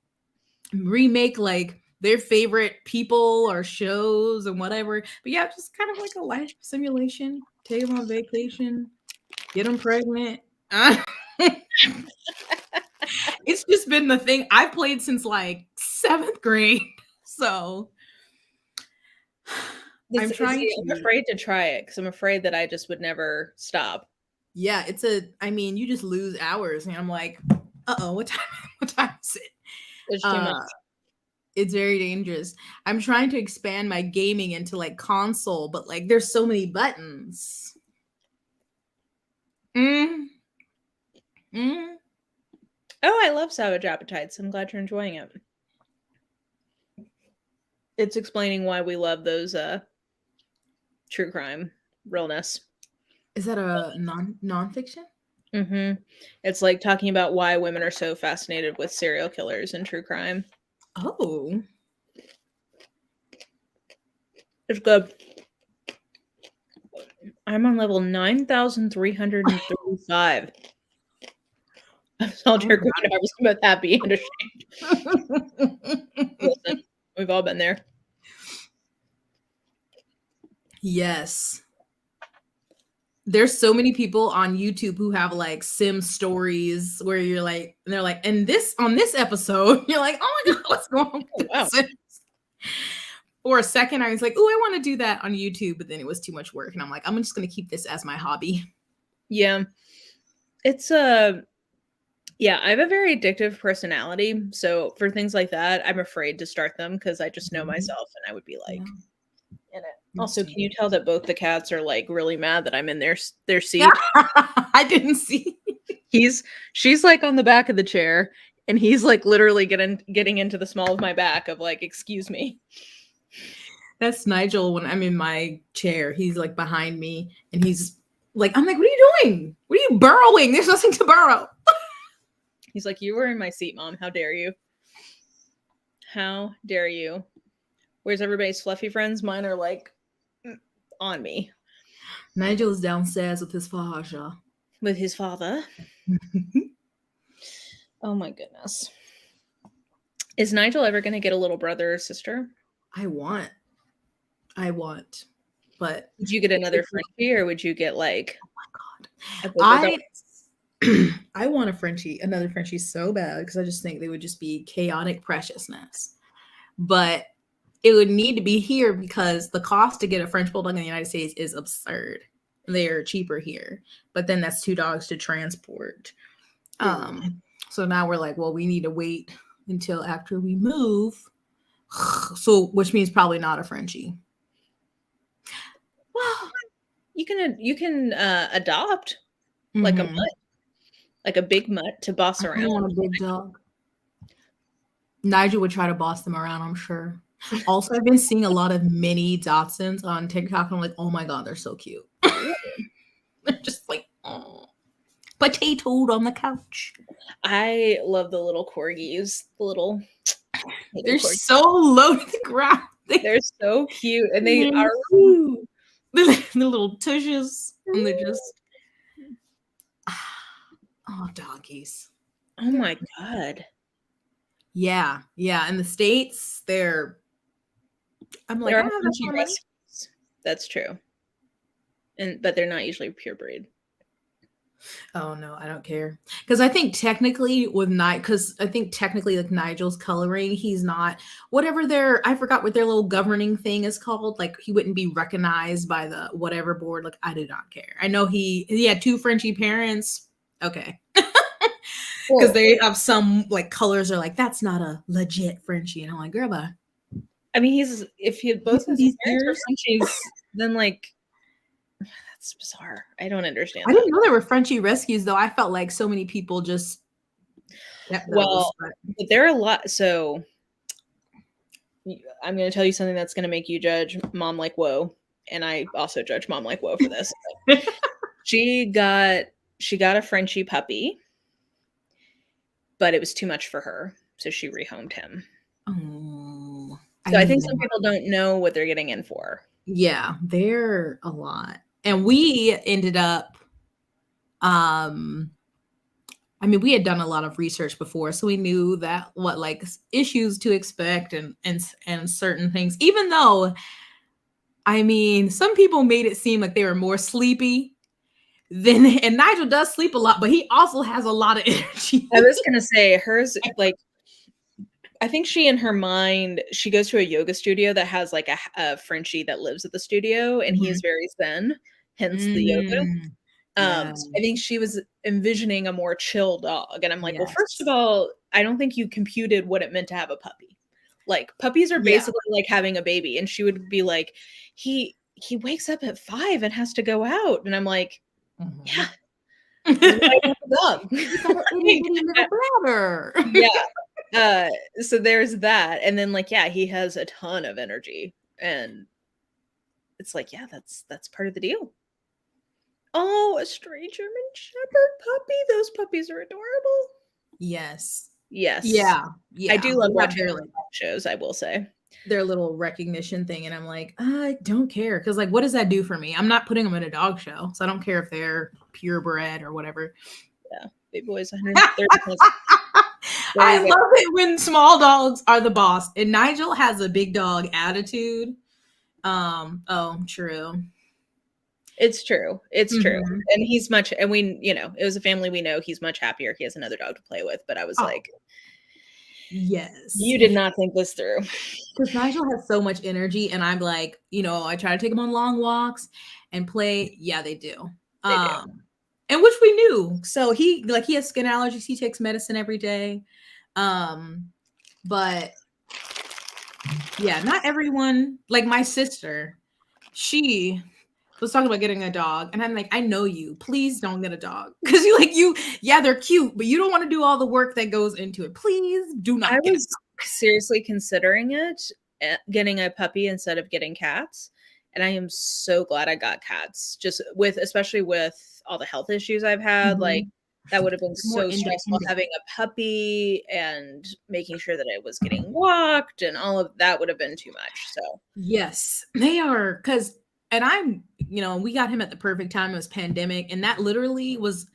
remake like their favorite people or shows and whatever. But yeah, just kind of like a life simulation. Take them on vacation, get them pregnant. It's just been the thing I've played since like 7th grade. So I'm trying I'm to. afraid to try it because I'm afraid that I just would never stop. Yeah, I mean, you just lose hours, and I'm like, uh-oh, what time? What time is it? It's too much. It's very dangerous. I'm trying to expand my gaming into like console, but like there's so many buttons. Mm. Mm. Oh, I love Savage Appetites. I'm glad you're enjoying it. It's explaining why we love those true crime realness. Is that a nonfiction? Mm-hmm. It's like talking about why women are so fascinated with serial killers and true crime. Oh. It's good. I'm on level 9,335. I'm solitary queen. I was both happy and ashamed. Listen, we've all been there. Yes. There's so many people on YouTube who have like sim stories where you're like, and they're like, and this on this episode, you're like, oh my god, what's going on? With Wow. Sims? For a second, I was like, oh, I want to do that on YouTube, but then it was too much work, and I'm like, I'm just gonna keep this as my hobby. Yeah, it's yeah, I have a very addictive personality, so for things like that, I'm afraid to start them because I just know myself, and I would be like, in it. Also, can you tell that both the cats are like really mad that I'm in their seat? Yeah. I didn't see. She's like on the back of the chair, and he's like literally getting into the small of my back of like, excuse me. That's Nigel when I'm in my chair. He's like behind me, and he's like, I'm like, what are you doing? What are you burrowing? There's nothing to burrow. He's like, you were in my seat, Mom. How dare you? How dare you? Where's everybody's fluffy friends? Mine are like on me. Nigel is downstairs with his father. With his father. Oh my goodness. Is Nigel ever going to get a little brother or sister? I want. But would you get another Frenchie, or would you get like? Oh my god! I want another Frenchie so bad because I just think they would just be chaotic preciousness. But it would need to be here because the cost to get a French Bulldog in the United States is absurd. They are cheaper here, but then that's 2 dogs to transport. So now we're like, well, we need to wait until after we move. So, which means probably not a Frenchie. Well, you can adopt like a mutt, like a big mutt to boss around. I want a big dog. Nigel would try to boss them around, I'm sure. Also, I've been seeing a lot of mini Dachshunds on TikTok, and I'm like, oh my god, they're so cute. They're just like, oh, potatoed on the couch. I love the little corgis. They're so low to the ground. They're so cute, and they are the little tushes, and they're just. Oh, doggies. Oh my God. Yeah. Yeah. In the States, I'm like, There I are don't have that Frenchie kind of money. rescues. That's true. But they're not usually purebred. Oh no, I don't care. Because I think technically with like Nigel's coloring, he's not whatever I forgot what their little governing thing is called. Like he wouldn't be recognized by the whatever board. Like I do not care. I know he had two Frenchie parents. Okay. Because Well, they have some like colors are like, that's not a legit Frenchie. And I'm like, girl, bye. I mean, if both his These parents are ears. Frenchies, then like that's bizarre. I don't understand I that. didn't know there were Frenchie rescues though. I felt like so many people just kept those. Well, but there are a lot. So I'm going to tell you something that's going to make you judge Mom Like Whoa, and I also judge Mom Like Whoa for this. she got a Frenchie puppy, but it was too much for her, so she rehomed him. Oh, So I think some people don't know what they're getting in for. Yeah, they're a lot. And we ended up I mean, we had done a lot of research before, so we knew that what like issues to expect and certain things. Even though I mean, some people made it seem like they were more sleepy than and Nigel does sleep a lot, but he also has a lot of energy. I was going to say hers like I think she in her mind she goes to a yoga studio that has like a Frenchie that lives at the studio and he is very zen, hence the yoga. Yeah. So I think she was envisioning a more chill dog. And I'm like, well, first of Yes. all, I don't think you computed what it meant to have a puppy. Like puppies are Yeah. basically like having a baby. And she would be like, he wakes up at 5 and has to go out. And I'm like, yeah, this is why I want the dog. Little bladder. Yeah. So there's that. And then like, yeah, he has a ton of energy. And it's like, yeah, that's part of the deal. Oh, a stray German Shepherd puppy. Those puppies are adorable. Yes. Yes. Yeah. I do love They have watching their shows, I will say. their little recognition thing, and I'm like, I don't care, because like, what does that do for me? I'm not putting them in a dog show, so I don't care if they're purebred or whatever. Yeah, big boys, 130 pounds. I love it when small dogs are the boss, and Nigel has a big dog attitude. Oh, true. It's true. It's true. Mhm. And he's much, and we, it was a family we know. He's much happier. He has another dog to play with. But I was like, yes, you did not think this through. because Nigel has so much energy, and I'm like, I try to take him on long walks and play. Yeah, they do. They do. And which we knew. So he has skin allergies. He takes medicine every day. But yeah, not everyone. Like my sister, she was talking about getting a dog, and I'm like, I know you. Please don't get a dog, because yeah, they're cute, but you don't want to do all the work that goes into it. Please do not. I was seriously considering getting a puppy instead of getting cats, and I am so glad I got cats. Just especially with all the health issues I've had, like that would have been so stressful having a puppy and making sure that it was getting walked, and all of that would have been too much. So yes, they are, we got him at the perfect time. It was pandemic, and that literally was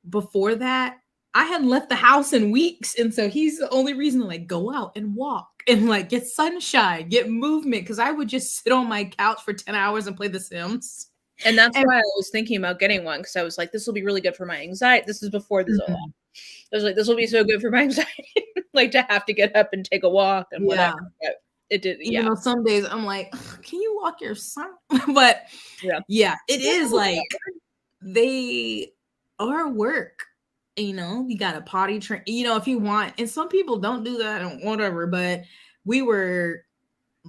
before that. I hadn't left the house in weeks, and so he's the only reason to like go out and walk and like get sunshine, get movement, because I would just sit on my couch for 10 hours and play The Sims. And that's why I was thinking about getting one, because I was like, this will be really good for my anxiety. This is before the Zoloft. I was like, this will be so good for my anxiety, like to have to get up and take a walk and whatever. But it did. Even though some days I'm like, can you walk your son? But yeah, it is like they are work. You got a potty train, if you want. And some people don't do that and whatever, but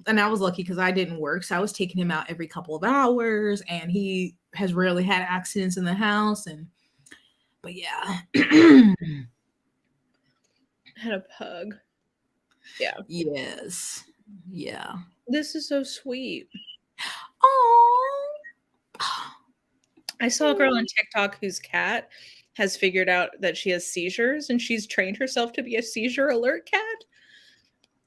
and I was lucky because I didn't work. So I was taking him out every couple of hours, and he has rarely had accidents in the house. But yeah. Had a pug. Yeah. Yes. Yeah. This is so sweet. Oh. I saw a girl on TikTok whose cat has figured out that she has seizures, and she's trained herself to be a seizure alert cat.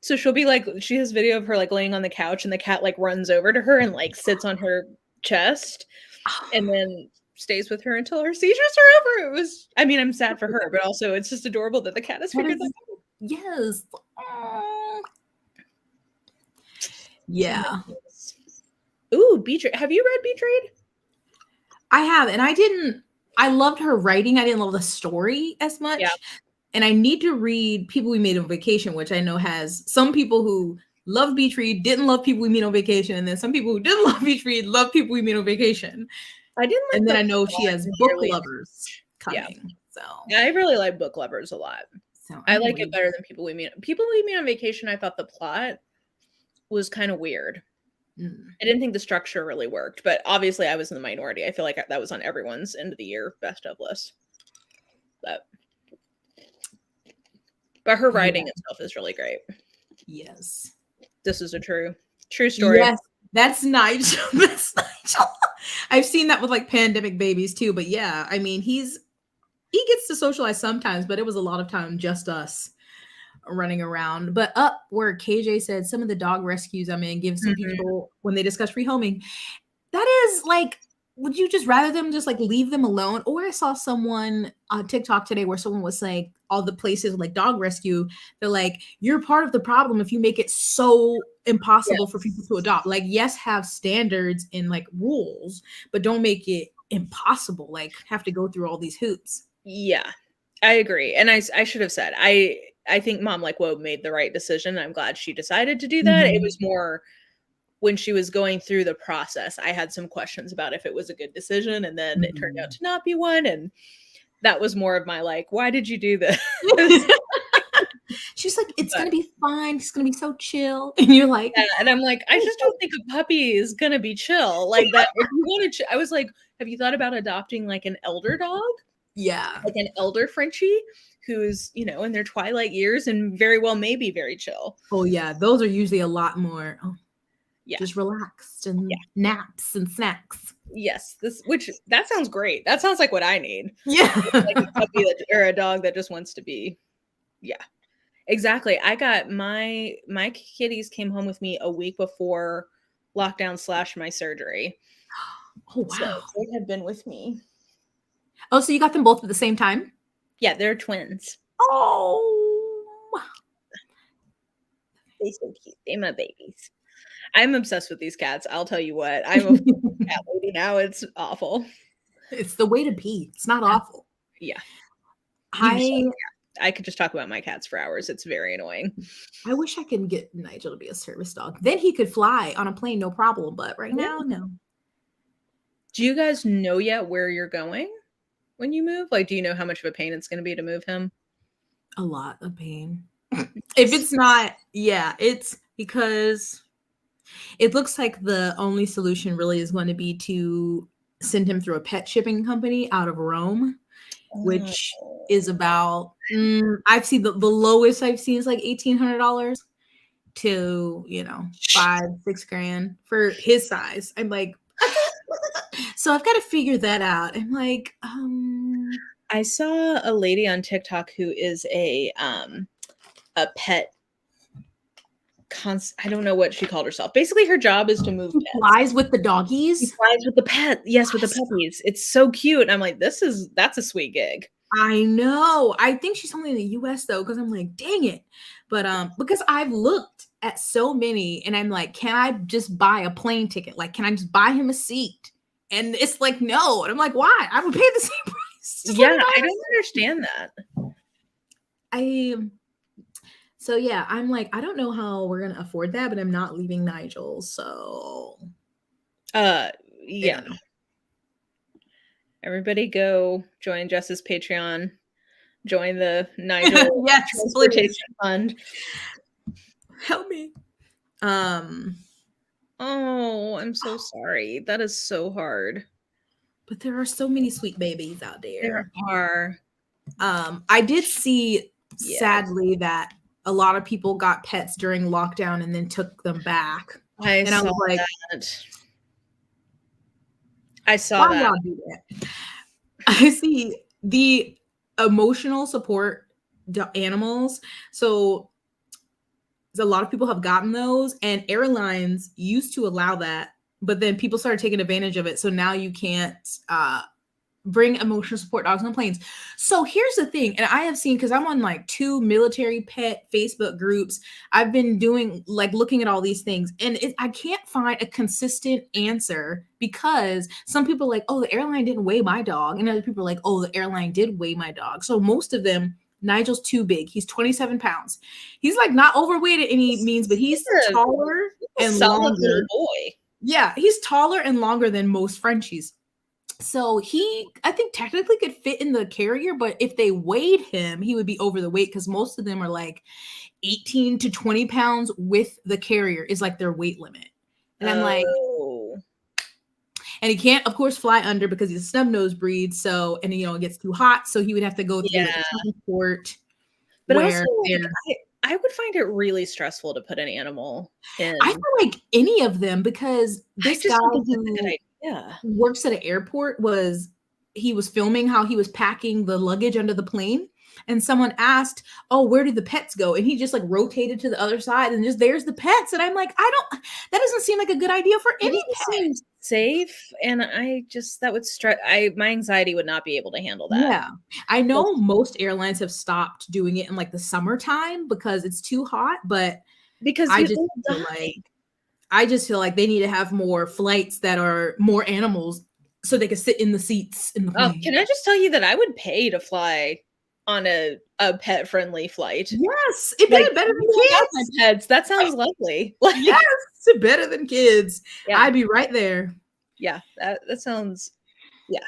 So she'll be like, she has video of her like laying on the couch, and the cat like runs over to her and like sits on her chest, and then stays with her until her seizures are over. I'm sad for her, but also it's just adorable that the cat has figured that out. Yes. Yeah. Ooh, Betrayed. Have you read Betrayed? I have, and I loved her writing. I didn't love the story as much. Yeah. And I need to read People We Meet on Vacation, which I know has some people who love Beach Read, didn't love People We Meet on Vacation, and then some people who didn't love Beach Read, love People We Meet on Vacation. I didn't like and then I know she has book lovers coming. Yeah. So I really like book lovers a lot. So I like it better than People We Meet. People We Meet on Vacation, I thought the plot was kind of weird. I didn't think the structure really worked, but obviously I was in the minority. I feel like that was on everyone's end of the year best of list. But her writing itself is really great. Yes. This is a true story. Yes, that's Nigel. That's Nigel. I've seen that with like Pandemic Babies too, but yeah, I mean, he gets to socialize sometimes, but it was a lot of time just us running around. But up where KJ said some of the dog rescues I'm in give some people when they discuss rehoming, that is like, would you just rather them just like leave them alone? Or I saw someone on TikTok today where someone was saying all the places like dog rescue, they're like, you're part of the problem if you make it so impossible for people to adopt. Like, yes, have standards and like rules, but don't make it impossible. Like, have to go through all these hoops. Yeah, I agree. And I should have said, I think Mom Like Woe made the right decision. I'm glad she decided to do that. It was more when she was going through the process, I had some questions about if it was a good decision, and then it turned out to not be one. And that was more of my like, why did you do this? She's like, it's going to be fine. It's going to be so chill. And you're like, yeah, and I'm like, I just don't think a puppy is going to be chill like that. If you want to, I was like, have you thought about adopting like an elder dog? Yeah. Like an elder Frenchie who's, in their twilight years and very well may be very chill. Oh yeah. Those are usually a lot more just relaxed and naps and snacks. Yes, that sounds great. That sounds like what I need. Yeah, like a puppy or a dog that just wants to be. Yeah, exactly. I got my kitties came home with me a week before lockdown / my surgery. Oh wow! So they have been with me. Oh, so you got them both at the same time? Yeah, they're twins. Oh, they're so cute. They're my babies. I'm obsessed with these cats. I'll tell you what. I'm a cat lady now. It's awful. It's the way to be. It's not awful. Yeah. I could just talk about my cats for hours. It's very annoying. I wish I could get Nigel to be a service dog. Then he could fly on a plane, no problem. But right now, no. Do you guys know yet where you're going when you move? Like, do you know how much of a pain it's going to be to move him? A lot of pain. If it's not, it's because it looks like the only solution really is going to be to send him through a pet shipping company out of Rome, which is about, I've seen the lowest I've seen is like $1,800 to, $5-6 grand for his size. I'm like, so I've got to figure that out. I'm like, I saw a lady on TikTok who is a pet. I don't know what she called herself. Basically, her job is to move pets. Flies with the doggies. She flies with the pet. Yes, with the puppies. It's so cute. And I'm like, that's a sweet gig. I know. I think she's only in the US though, because I'm like, dang it. But because I've looked at so many, and I'm like, can I just buy a plane ticket? Like, can I just buy him a seat? And it's like, no. And I'm like, why? I would pay the same price. Yeah, I don't understand that. So yeah, I'm like, I don't know how we're gonna afford that, but I'm not leaving Nigel. So yeah. Everybody go join Jess's Patreon. Join the Nigel Transportation Fund. Help me. Oh, I'm so sorry. That is so hard. But there are so many sweet babies out there. There are. I did see sadly that a lot of people got pets during lockdown and then took them back. I was like, I saw that. Y'all do that? I see the emotional support animals. So a lot of people have gotten those, and airlines used to allow that, but then people started taking advantage of it. So now you can't bring emotional support dogs on planes. So here's the thing, and I have seen, because I'm on like 2 military pet Facebook groups. I've been doing like looking at all these things, and I can't find a consistent answer, because some people are like, oh, the airline didn't weigh my dog, and other people are like, oh, the airline did weigh my dog. So most of them, Nigel's too big. He's 27 pounds. He's like not overweight at any means, but he's taller and solid little longer. boy. Yeah, he's taller and longer than most Frenchies. So he, I think, technically could fit in the carrier, but if they weighed him, he would be over the weight, because most of them are like 18 to 20 pounds with the carrier is like their weight limit. And I'm like, and he can't, of course, fly under because he's a snub-nosed breed. So, and it gets too hot. So he would have to go through like a transport. But also, I would find it really stressful to put an animal in. I feel like any of them, because this guy who works at an airport was filming how he was packing the luggage under the plane, and someone asked, oh, where did the pets go? And he just like rotated to the other side, and just there's the pets. And I'm like, that doesn't seem like a good idea for any pet. Safe, and that would stress. My anxiety would not be able to handle that. Yeah, I know most airlines have stopped doing it in like the summertime because it's too hot, but because I just feel like they need to have more flights that are more animals, so they can sit in the seats in the plane. Can I just tell you that I would pay to fly on a pet friendly flight? Yes, it better than kids. My pets. That sounds lovely. Yes, better than kids. Yeah. I'd be right there. Yeah, that sounds. Yeah.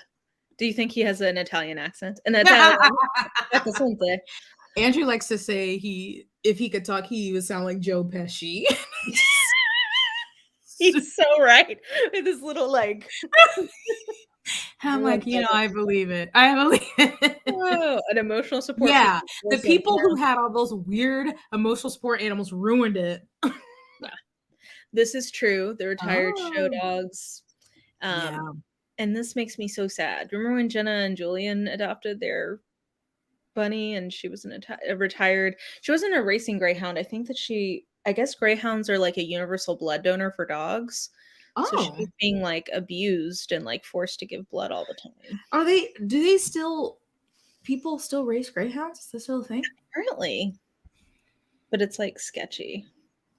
Do you think he has an Italian accent? An Italian accent. Andrew likes to say if he could talk, he would sound like Joe Pesci. He's so right. With his little like. I'm like, I believe it. I believe it. Oh, an emotional support. Yeah, the people who had all those weird emotional support animals ruined it. Yeah, this is true. The retired show dogs. And this makes me so sad. Remember when Jenna and Julian adopted their bunny, and she was a retired. She wasn't a racing greyhound. I think that I guess greyhounds are like a universal blood donor for dogs. So she was being like abused and like forced to give blood all the time. People still race greyhounds? Is that still a thing? Apparently. But it's like sketchy.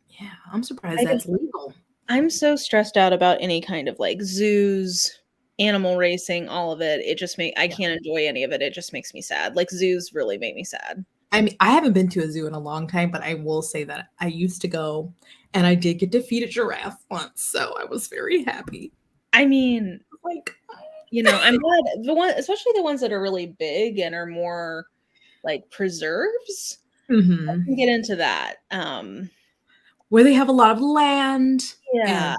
Yeah, I'm surprised that's legal. I'm so stressed out about any kind of like zoos, animal racing, all of it. It just I can't enjoy any of it. It just makes me sad. Like zoos really make me sad. I mean, I haven't been to a zoo in a long time, but I will say that I used to go, and I did get to feed a giraffe once, so I was very happy. I mean, like, I'm glad especially the ones that are really big and are more like preserves. Mm-hmm. I can get into that. Where they have a lot of land. Yeah.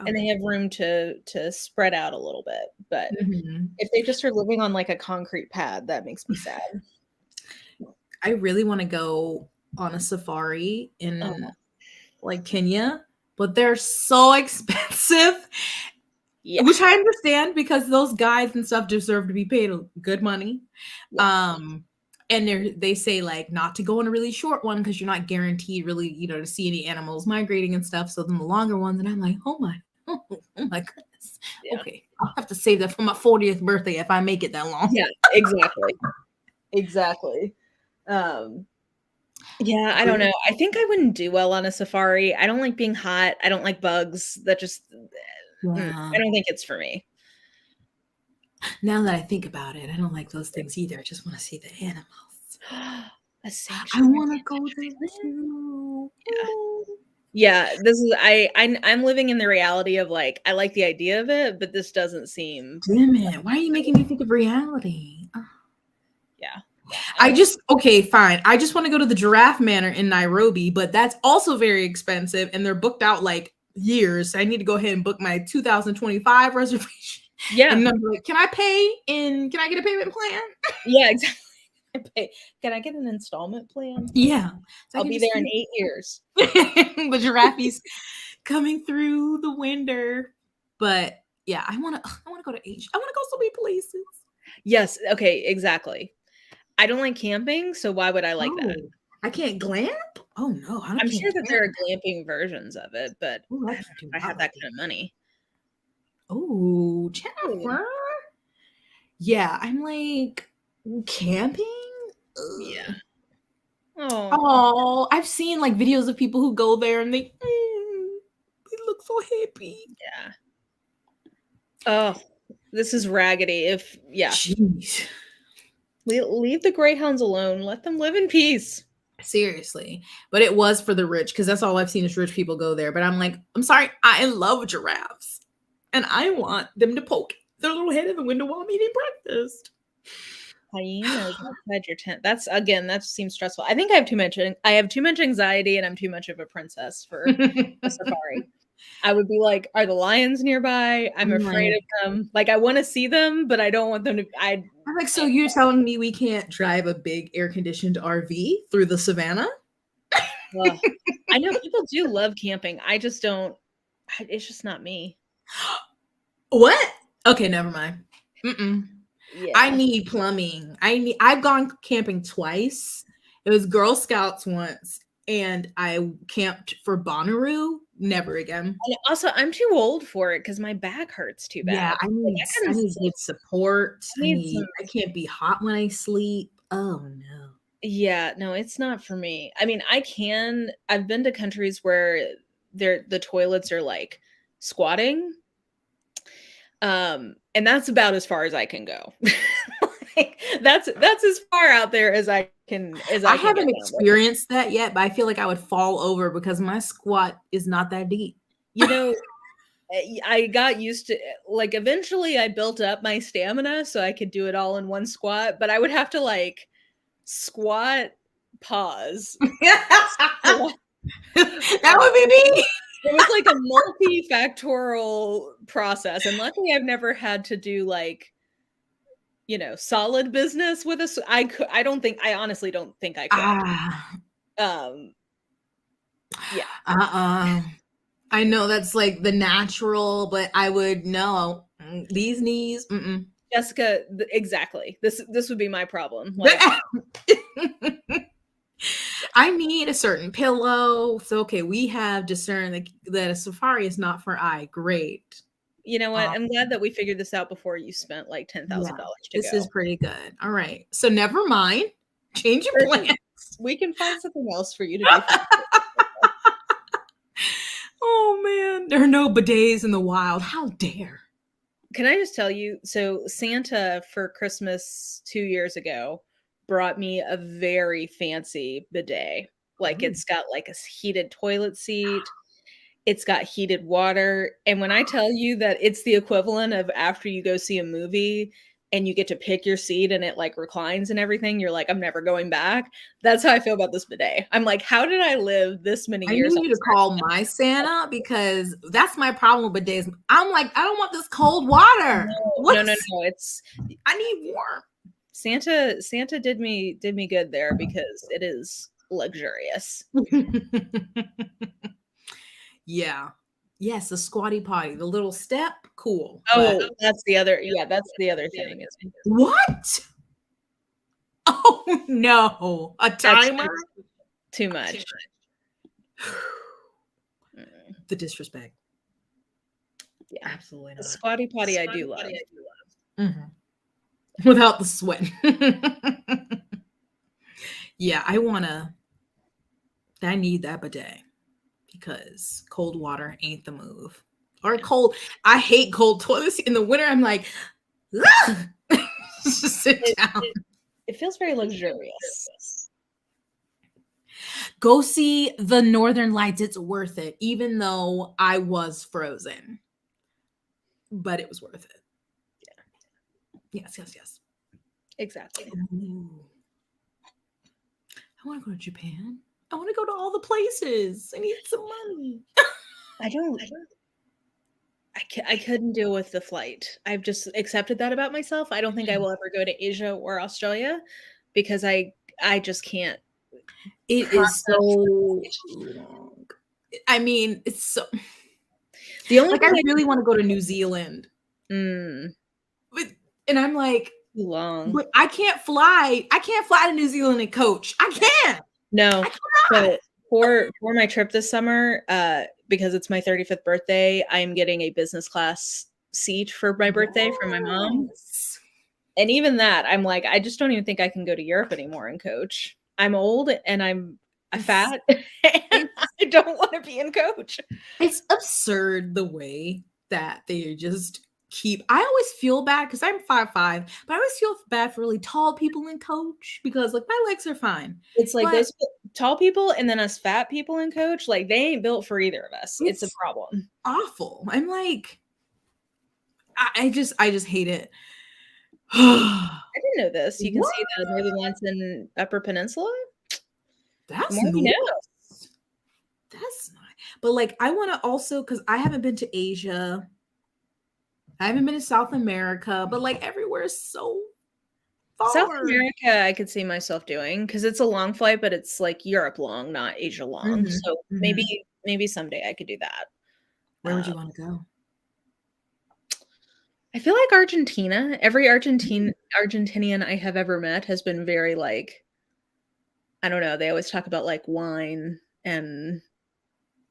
And they have room to spread out a little bit. But if they just are living on like a concrete pad, that makes me sad. I really want to go on a safari in like Kenya, but they're so expensive. Yeah. Which I understand, because those guides and stuff deserve to be paid good money. Yeah. And they say like not to go on a really short one because you're not guaranteed really, to see any animals migrating and stuff. So then the longer ones, and I'm like, oh my goodness. Yeah. Okay, I'll have to save that for my 40th birthday if I make it that long. Yeah, exactly. Exactly. Yeah, I don't know. I think I wouldn't do well on a safari. I don't like being hot. I don't like bugs. That just, I don't think it's for me. Now that I think about it, I don't like those things either. I just want to see the animals. A sanctuary. I want to go there too. Yeah, this is I'm living in the reality of like I like the idea of it, but this doesn't seem. Damn it! Why are you making me think of reality? Yeah. Okay, fine. I just want to go to the Giraffe Manor in Nairobi, but that's also very expensive, and they're booked out like years. So I need to go ahead and book my 2025 reservation. Yeah. And I'm like, can I get a payment plan? Yeah, exactly. Can I get an installment plan? Yeah. So I'll be there in 8 years. The giraffes coming through the window. But yeah, I want to go to Asia. I want to go so many places. Yes. Okay, exactly. I don't like camping, so why would I like that? I can't glamp? Oh no. I'm sure that there are glamping versions of it, but I have that kind of money. Oh, Jennifer. Yeah, I'm like, camping? Yeah. Oh. Oh, I've seen like videos of people who go there and they look so happy. Yeah. Oh, this is raggedy. Jeez. Leave the greyhounds alone. Let them live in peace. Seriously. But it was for the rich because that's all I've seen is rich people go there. But I'm like, I'm sorry, I love giraffes. And I want them to poke their little head in the window while I'm eating breakfast. Hyenas outside your tent. That seems stressful. I think I have too much anxiety and I'm too much of a princess for a safari. I would be like, are the lions nearby? I'm afraid of them. Like I want to see them, but I don't want them to I'm like, so you're telling me we can't drive a big air-conditioned RV through the savannah? Well, I know people do love camping. I just don't. It's just not me. What? Okay, never mind. Yeah. I need plumbing. I've gone camping twice. It was Girl Scouts once, and I camped for Bonnaroo. Never again. And also, I'm too old for it because my back hurts too bad. Yeah, I need good support. I can't be hot when I sleep. Oh no. Yeah, no, it's not for me. I mean, I've been to countries where the toilets are like squatting. And that's about as far as I can go. Like, that's as far out there as I can I haven't experienced that yet, but I feel like I would fall over because my squat is not that deep. You know, I got used to like eventually I built up my stamina so I could do it all in one squat, but I would have to like squat, pause. That would be me. It was like a multifactorial process, and luckily I've never had to do like, you know, solid business with us. I honestly don't think I could. Yeah. I know that's like the natural, but I would know these knees. Jessica, exactly. This would be my problem. Like, I need a certain pillow. So okay, we have discerned that a safari is not for I. Great. You know what? I'm glad that we figured this out before you spent like $10,000 to go. This is pretty good. All right. So never mind. Change your plans. We can find something else for you to do. Oh man, there are no bidets in the wild. How dare. Can I just tell you, so Santa for Christmas 2 years ago brought me a very fancy bidet. Like it's got like a heated toilet seat. It's got heated water. And when I tell you that it's the equivalent of after you go see a movie and you get to pick your seat and it like reclines and everything, you're like, I'm never going back. That's how I feel about this bidet. I'm like, how did I live this many years? I need you to call my Santa because that's my problem with bidets. I'm like, I don't want this cold water. No. I need warm. Santa did me good there because it is luxurious. Yeah. Yes, the squatty potty, the little step, cool. Oh, that's the other thing. What? Oh no, a timer? Too much. The disrespect. Yeah, absolutely not. The squatty potty I do love. Without the sweat. Yeah, I need that bidet because cold water ain't the move. Or cold. I hate cold toilets in the winter. I'm like, just sit down. It feels very luxurious. Go see the Northern Lights. It's worth it, even though I was frozen. But it was worth it. Yeah. Yes. Exactly. Ooh. I want to go to Japan. I want to go to all the places. I need some money. I couldn't deal with the flight. I've just accepted that about myself. I don't think I will ever go to Asia or Australia because I just can't. It is so long. I mean, it's so. The only I really want to go to New Zealand. And I'm like, long. But I can't fly. I can't fly to New Zealand and coach. I can't. No. So for my trip this summer, because it's my 35th birthday, I am getting a business class seat for my birthday from my mom. And even that, I'm like, I just don't even think I can go to Europe anymore and coach. I'm old and I'm fat and I don't want to be in coach. It's absurd the way that they just keep. I always feel bad because I'm 5'5", but I always feel bad for really tall people in coach because like my legs are fine. It's like But those tall people and then us fat people in coach, like they ain't built for either of us. It's a problem. Awful. I'm like, I just hate it. I didn't know this. You can What? see the Northern Lights in Upper Peninsula. That's More you nice. know. That's nice. But like, I want to also, because I haven't been to Asia, I haven't been to South America, but like everywhere is so far. South America, I could see myself doing because it's a long flight, but it's like Europe long, not Asia long. Mhm, So mhm. maybe someday I could do that. Where would you want to go? I feel like Argentina. Every Argentinian I have ever met has been very like, I don't know. They always talk about like wine and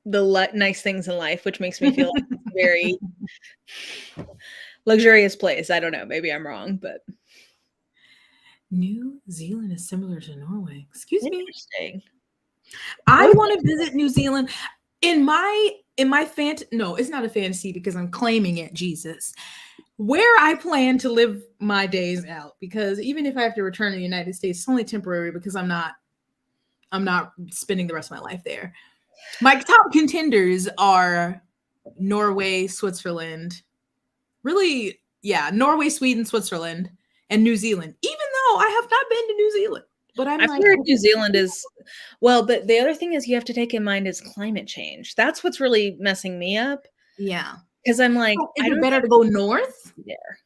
the nice things in life, which makes me feel like it's a very luxurious place. I don't know. Maybe I'm wrong, but New Zealand is similar to Norway. Excuse me. interesting. I want to visit New Zealand. In my no, it's not a fantasy because I'm claiming it, Jesus. Where I plan to live my days out, because even if I have to return to the United States, it's only temporary because I'm not spending the rest of my life there. My top contenders are Norway, Switzerland. Really, yeah, Norway, Sweden, Switzerland, and New Zealand. Even though I have not been to New Zealand, but I'm I've like, heard New Zealand is well, but the other thing is you have to take in mind is climate change. That's what's really messing me up yeah. because I'm like, Is I it don't better to go north? think there.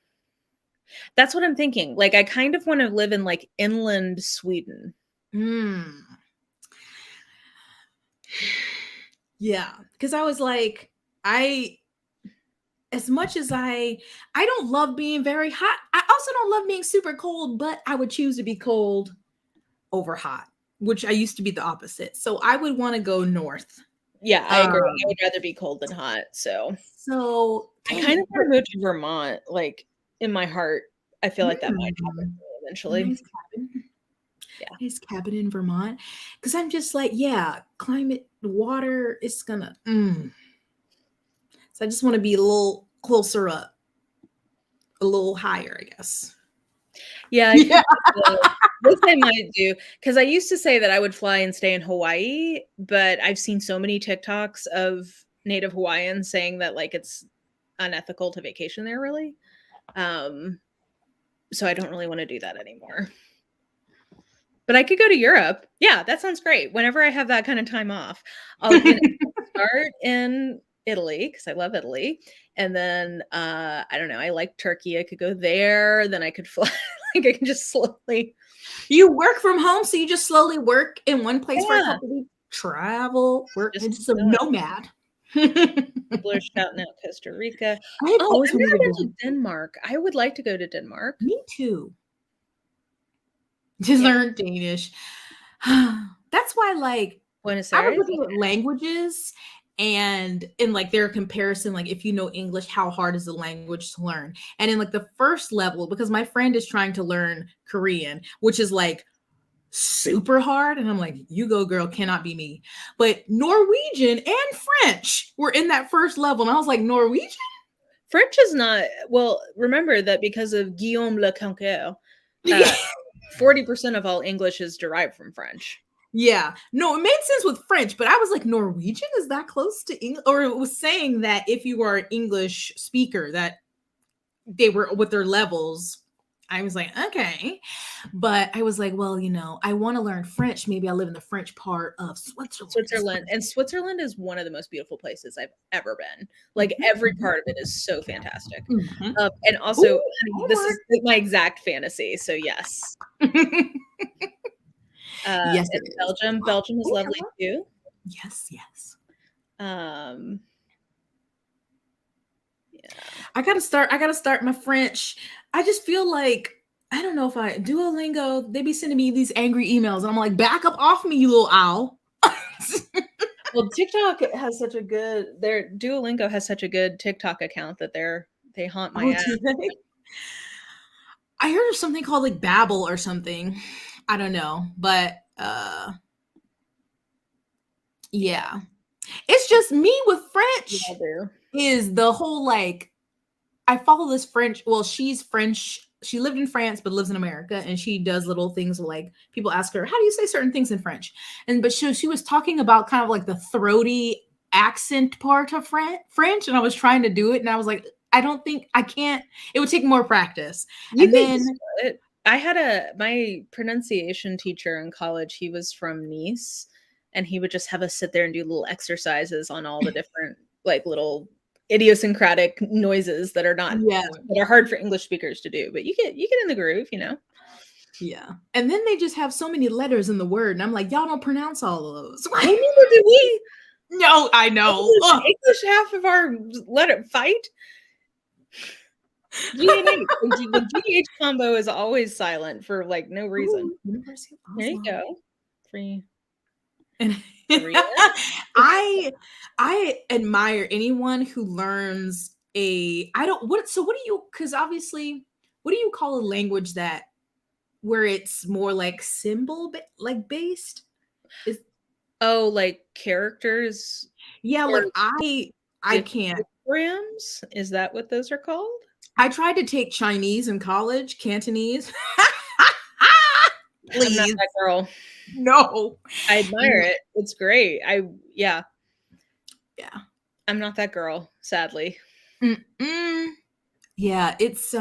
That's what I'm thinking. Like, I kind of want to live in like inland Sweden. Mm. Yeah, because I was like, as much as I don't love being very hot. I also don't love being super cold, but I would choose to be cold over hot, which I used to be the opposite. So I would want to go north. Yeah, I agree. I would rather be cold than hot. So I Dang kind it. of want to move to Vermont. Like in my heart, I feel like that might happen eventually. Nice cabin. Yeah. Nice cabin in Vermont. Because I'm just like, yeah, climate, water is gonna. So I just want to be a little closer up, a little higher, I guess. Yeah, I feel like this I might do because I used to say that I would fly and stay in Hawaii, but I've seen so many TikToks of Native Hawaiians saying that like it's unethical to vacation there really. So I don't really want to do that anymore. But I could go to Europe. Yeah, that sounds great. Whenever I have that kind of time off, I'll start in Italy because I love Italy. And then I don't know, I like Turkey. I could go there, then I could fly. Like I can just slowly. You work from home, so you just slowly work in one place for a Yeah, couple weeks, travel, work. just It's a nomad. people are shouting out Costa Rica. I have Oh, always I've wanted never to been visit. to Denmark. I would like to go to Denmark. Me too. Just Yeah. learn Danish. That's why, like, Buenos I was Aires. looking at languages and in like their comparison, like if you know English, how hard is the language to learn? And in like the first level, because my friend is trying to learn Korean, which is like super hard. And I'm like, you go, girl, cannot be me. But Norwegian and French were in that first level. And I was like, Norwegian? French is not well. Remember that because of Guillaume Le Conqueror, 40% of all English is derived from French. Yeah, no, it made sense with French, but I was like, Norwegian is that close to English? Or it was saying that if you are an English speaker, that they were with their levels. I was like, okay. But I was like, well, I want to learn French. Maybe I live in the French part of Switzerland. And Switzerland is one of the most beautiful places I've ever been. Like every part of it is so fantastic. And also, Ooh, this is my exact fantasy. So yes. Yes, it is. Belgium. Belgium is lovely too. Yes. Yeah. I gotta start my French. I just feel like I don't know if Duolingo, they be sending me these angry emails, and I'm like, back up off me, you little owl. Well, TikTok has such a good Duolingo has such a good TikTok account that they haunt my ass. I heard of something called like Babel or something. I don't know, but yeah. It's just me with Yeah, I French do. is the whole like I follow this French. Well, she's French. She lived in France but lives in America, and she does little things like people ask her, "How do you say certain things in French?" And but she was talking about kind of like the throaty accent part of French, and I was trying to do it, and I was like, I don't think I can't. It would take more practice. You And can then do it. I had my pronunciation teacher in college, he was from Nice, and he would just have us sit there and do little exercises on all the different, like, little idiosyncratic noises that yeah, are hard for English speakers to do, but you get in the groove, you know? yeah. And then they just have so many letters in the word, and I'm like, y'all don't pronounce all of those. Well, neither do we. No, I know. English half of our letter fight. G and H. The GH combo is always silent for, like, no reason. Ooh, University of There you Oslo. go. Free. And I admire anyone who learns what do you because obviously what do you call a language that where it's more like like based is Oh, like characters yeah or like I can't. diagrams? Is that what those are called? I tried to take Chinese in college, Cantonese. I'm not Please that girl. no. I admire it. It's great. Yeah. Yeah. I'm not that girl, sadly. Mm-mm. Yeah, it's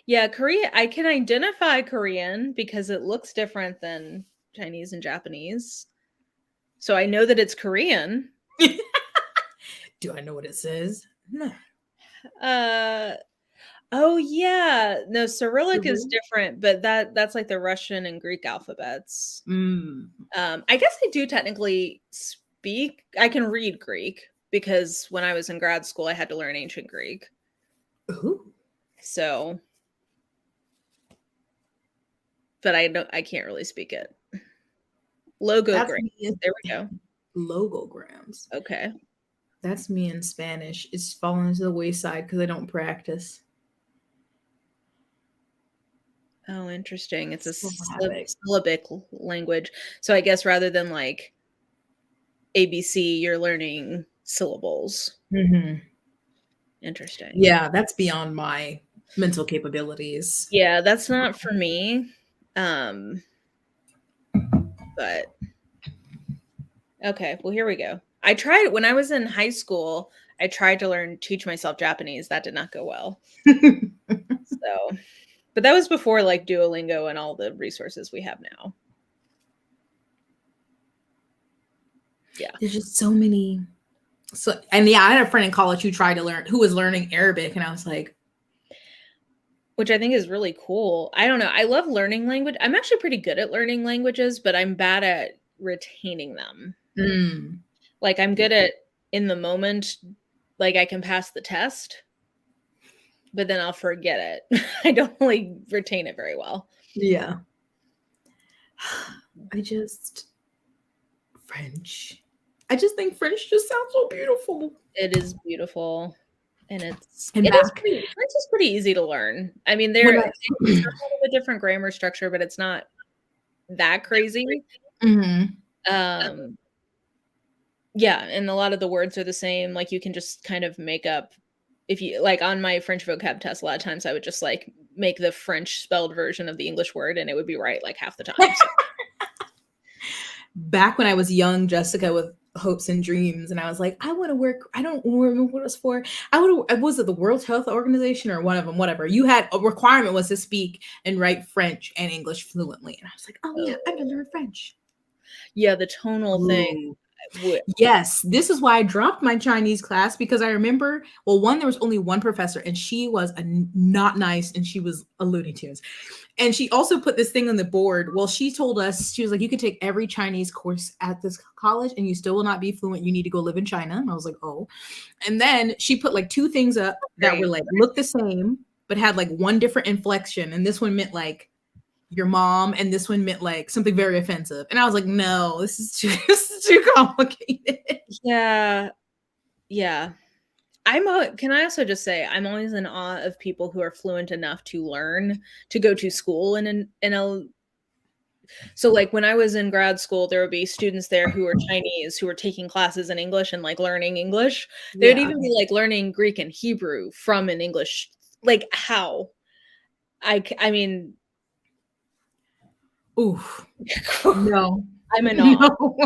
Yeah, Korea, I can identify Korean because it looks different than Chinese and Japanese. So I know that it's Korean. do I know what it says? No. Oh yeah. No, Cyrillic is different, but that's like the Russian and Greek alphabets. I guess I do technically speak. I can read Greek because when I was in grad school, I had to learn ancient Greek. Ooh. So, but I can't really speak it. Logogram. There we go. Logograms. Okay. That's me in Spanish. It's fallen to the wayside because I don't practice. Oh, interesting. It's a Syllabic. syllabic language. So I guess rather than like ABC, you're learning syllables. Mm-hmm. Interesting. Yeah, that's beyond my mental capabilities. Yeah, that's not for me. But okay, well, here we go. I tried when I was in high school, I tried to teach myself Japanese. That did not go well. So, but that was before like Duolingo and all the resources we have now. Yeah. There's just so many. So, and yeah, I had a friend in college who was learning Arabic, and I was like, which I think is really cool. I don't know. I love learning language. I'm actually pretty good at learning languages, but I'm bad at retaining them. Like I'm good at in the moment, like I can pass the test, but then I'll forget it. I don't really retain it very well. Yeah. French. I just think French just sounds so beautiful. It is beautiful. And French is pretty easy to learn. I mean, it's a different grammar structure, but it's not that crazy. Mm-hmm. Yeah, and a lot of the words are the same. Like you can just kind of make up if you like on my French vocab test, a lot of times I would just like make the French spelled version of the English word and it would be right like half the time. So. Back when I was young, Jessica, with hopes and dreams, and I was like, I want to work. I don't remember what it was for. Was it the World Health Organization or one of them? Whatever. You had a requirement was to speak and write French and English fluently, and I was like, oh yeah, I'm gonna learn French. Yeah, the tonal thing. Yes, this is why I dropped my Chinese class because I remember, well, one, there was only one professor and she was not nice and she was a Looney Tunes. And she also put this thing on the board. Well, she told us, she was like, you can take every Chinese course at this college and you still will not be fluent. You need to go live in China. And I was like, oh. And then she put like two things up that were like, look the same, but had like one different inflection. And this one meant like your mom, and this one meant like something very offensive. And I was like, no, this is too complicated. Yeah. Can I also just say I'm always in awe of people who are fluent enough to learn to go to school in a. So like when I was in grad school, there would be students there who were Chinese who were taking classes in English and like learning English. They would even be like learning Greek and Hebrew from an English. Like how? I mean, oof. No. I'm in awe. No.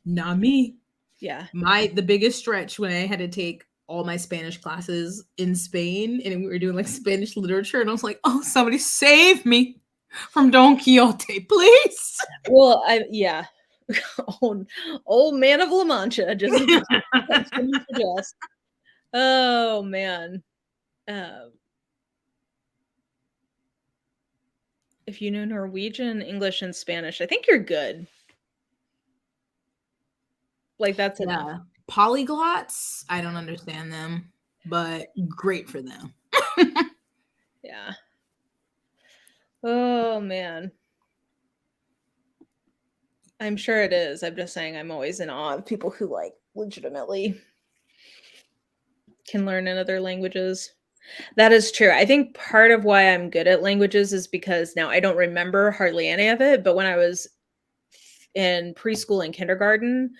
Not me. Yeah. The biggest stretch when I had to take all my Spanish classes in Spain and we were doing like Spanish literature and I was like, oh, somebody save me from Don Quixote, please. Well, yeah. old man of La Mancha just oh man. If you know Norwegian, English, and Spanish, I think you're good. Like that's enough. Polyglots, I don't understand them, but great for them. Yeah. Oh man. I'm sure it is. I'm just saying I'm always in awe of people who like legitimately can learn in other languages. That is true. I think part of why I'm good at languages is because now I don't remember hardly any of it, but when I was in preschool and kindergarten,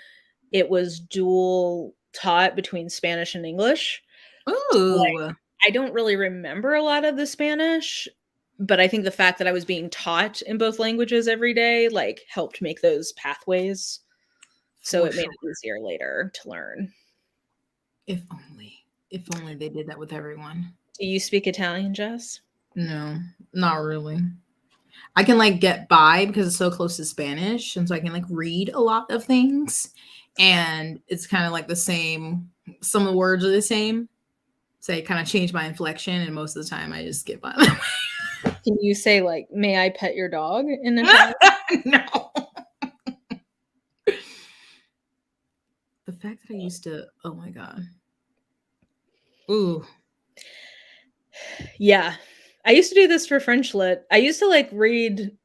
it was dual taught between Spanish and English. Ooh. Like, I don't really remember a lot of the Spanish, but I think the fact that I was being taught in both languages every day like helped make those pathways. So it made it easier later to learn. If only they did that with everyone. Do you speak Italian, Jess? No, not really. I can like get by because it's so close to Spanish, and so I can like read a lot of things, and it's kind of like the same. Some of the words are the same, so I kind of change my inflection, and most of the time I just get by. Can you say like, "May I pet your dog" in Italian? No. The fact that I used to, oh my god. Ooh. Yeah. I used to do this for French lit. I used to like read,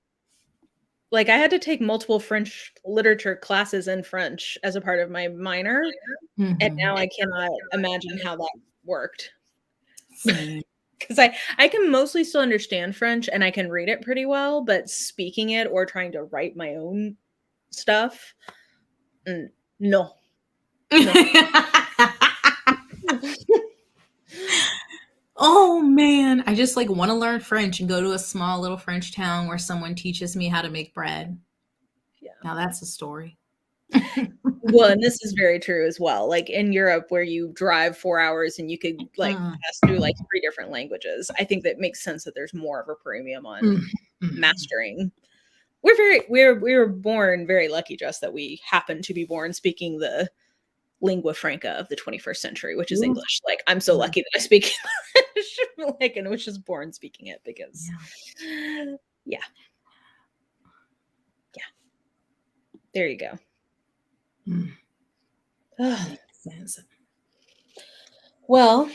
like I had to take multiple French literature classes in French as a part of my minor. Mm-hmm. And now I cannot imagine how that worked. Same. Because I can mostly still understand French and I can read it pretty well, but speaking it or trying to write my own stuff, no. Oh man, I just like want to learn French and go to a small little French town where someone teaches me how to make bread. Yeah. Now that's a story. Well, and this is very true as well. Like in Europe where you drive 4 hours and you could like pass through like 3 different languages. I think that makes sense that there's more of a premium on mastering. We were born very lucky, Jess, that we happen to be born speaking the lingua franca of the 21st century, which is English. Like I'm so lucky that I speak English, like, and was just born speaking it because yeah. There you go. Well,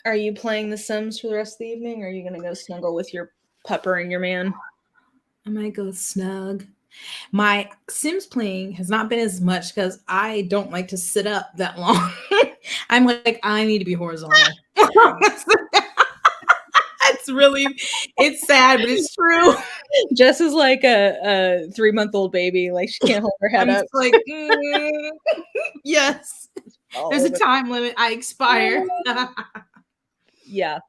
are you playing The Sims for the rest of the evening? Or are you going to go snuggle with your pupper and your man? I might go snug. My Sims playing has not been as much because I don't like to sit up that long. I'm like, I need to be horizontal. It's sad, but it's true. Jess is like a 3-month-old baby. Like she can't hold her head up. Like, yes. There's a time limit. I expire. Yeah,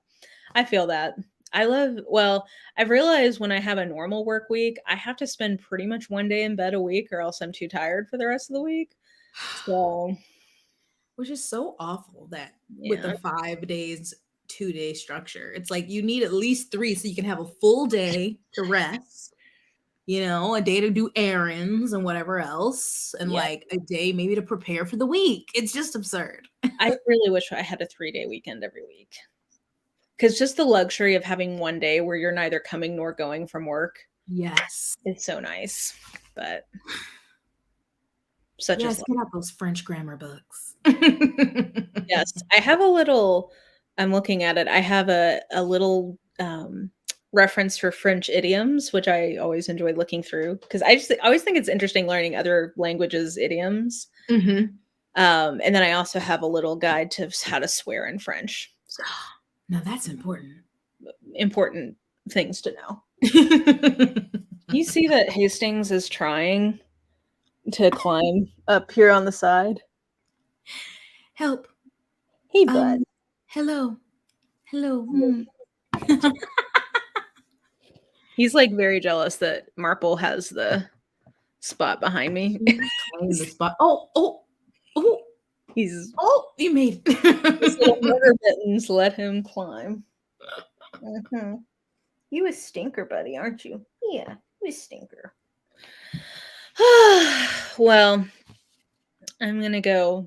I feel that. I've realized when I have a normal work week, I have to spend pretty much one day in bed a week or else I'm too tired for the rest of the week. So, which is so awful that with the 5 days, 2-day structure, it's like you need at least 3 so you can have a full day to rest, a day to do errands and whatever else, and like a day maybe to prepare for the week. It's just absurd. I really wish I had a 3-day weekend every week. Because just the luxury of having one day where you're neither coming nor going from work. Yes. It's so nice. But get out those French grammar books. Yes. I have I'm looking at it. I have a little reference for French idioms, which I always enjoy looking through. Because I always think it's interesting learning other languages' idioms. Mm-hmm. And then I also have a little guide to how to swear in French. So Now that's important. Important things to know. You see that Hastings is trying to climb up here on the side? Help. Hey, bud. Hello. Hello. He's like very jealous that Marple has the spot behind me. Claim the spot. Oh. He's you made his little murder mittens let him climb. Mm-hmm. You a stinker, buddy, aren't you? Yeah, you a stinker. Well, I'm gonna go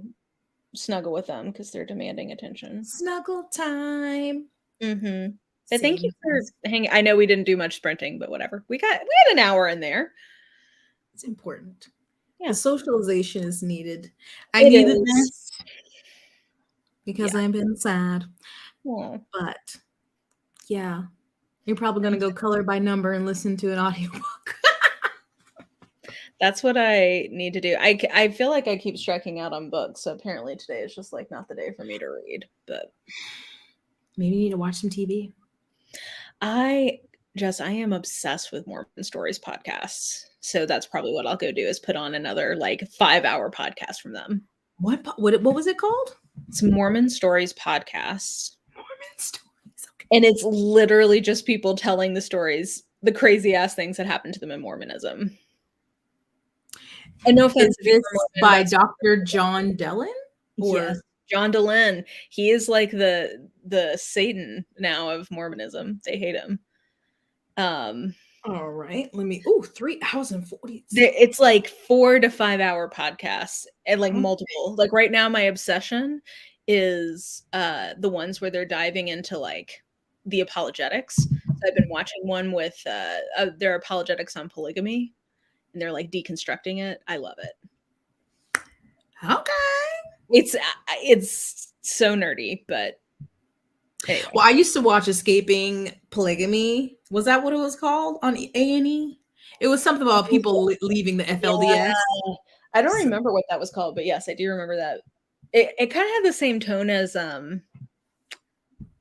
snuggle with them because they're demanding attention. Snuggle time. Mm-hmm. But thank you for hanging. I know we didn't do much sprinting, but whatever. We had an hour in there. It's important. Yeah. The socialization is needed. I needed this because I've been sad. Yeah. But yeah, you're probably gonna go color by number and listen to an audiobook. That's what I need to do. I feel like I keep striking out on books, so apparently today is just like not the day for me to read. But maybe you need to watch some TV. Jess, I am obsessed with Mormon Stories podcasts. So that's probably what I'll go do is put on another like 5-hour podcast from them. What was it called? It's Mormon Stories podcasts. Mormon Stories. Okay. And it's literally just people telling the stories, the crazy ass things that happened to them in Mormonism. And no offense, is this by Dr. John Dillon? Yes, John Dillon. He is like the Satan now of Mormonism. They hate him. All right. 3 hours and 40. It's like 4 to 5 hour podcasts and like multiple. Like right now, my obsession is the ones where they're diving into like the apologetics. So I've been watching one with their apologetics on polygamy, and they're like deconstructing it. I love it. Okay. It's so nerdy, but anyway. Well, I used to watch Escaping Polygamy. Was that what it was called on A&E? It was something about people leaving the FLDS. Yeah. I don't remember what that was called, but yes, I do remember that. It kind of had the same tone as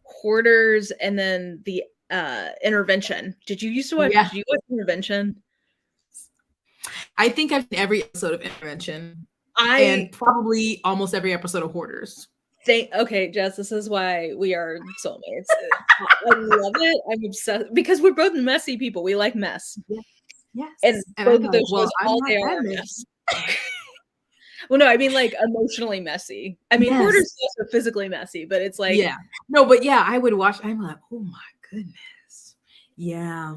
Hoarders and then the Intervention. Did you used to watch? Yeah. Did you watch Intervention? I think I've seen every episode of Intervention. And probably almost every episode of Hoarders. Okay, Jess, this is why we are soulmates. I love it. I'm obsessed because we're both messy people. We like mess. Yes. And both of those shows, all they are mess. Well, no, I mean like emotionally messy. I mean, Hoarders is also physically messy, but it's like I would watch. I'm like, oh my goodness, yeah.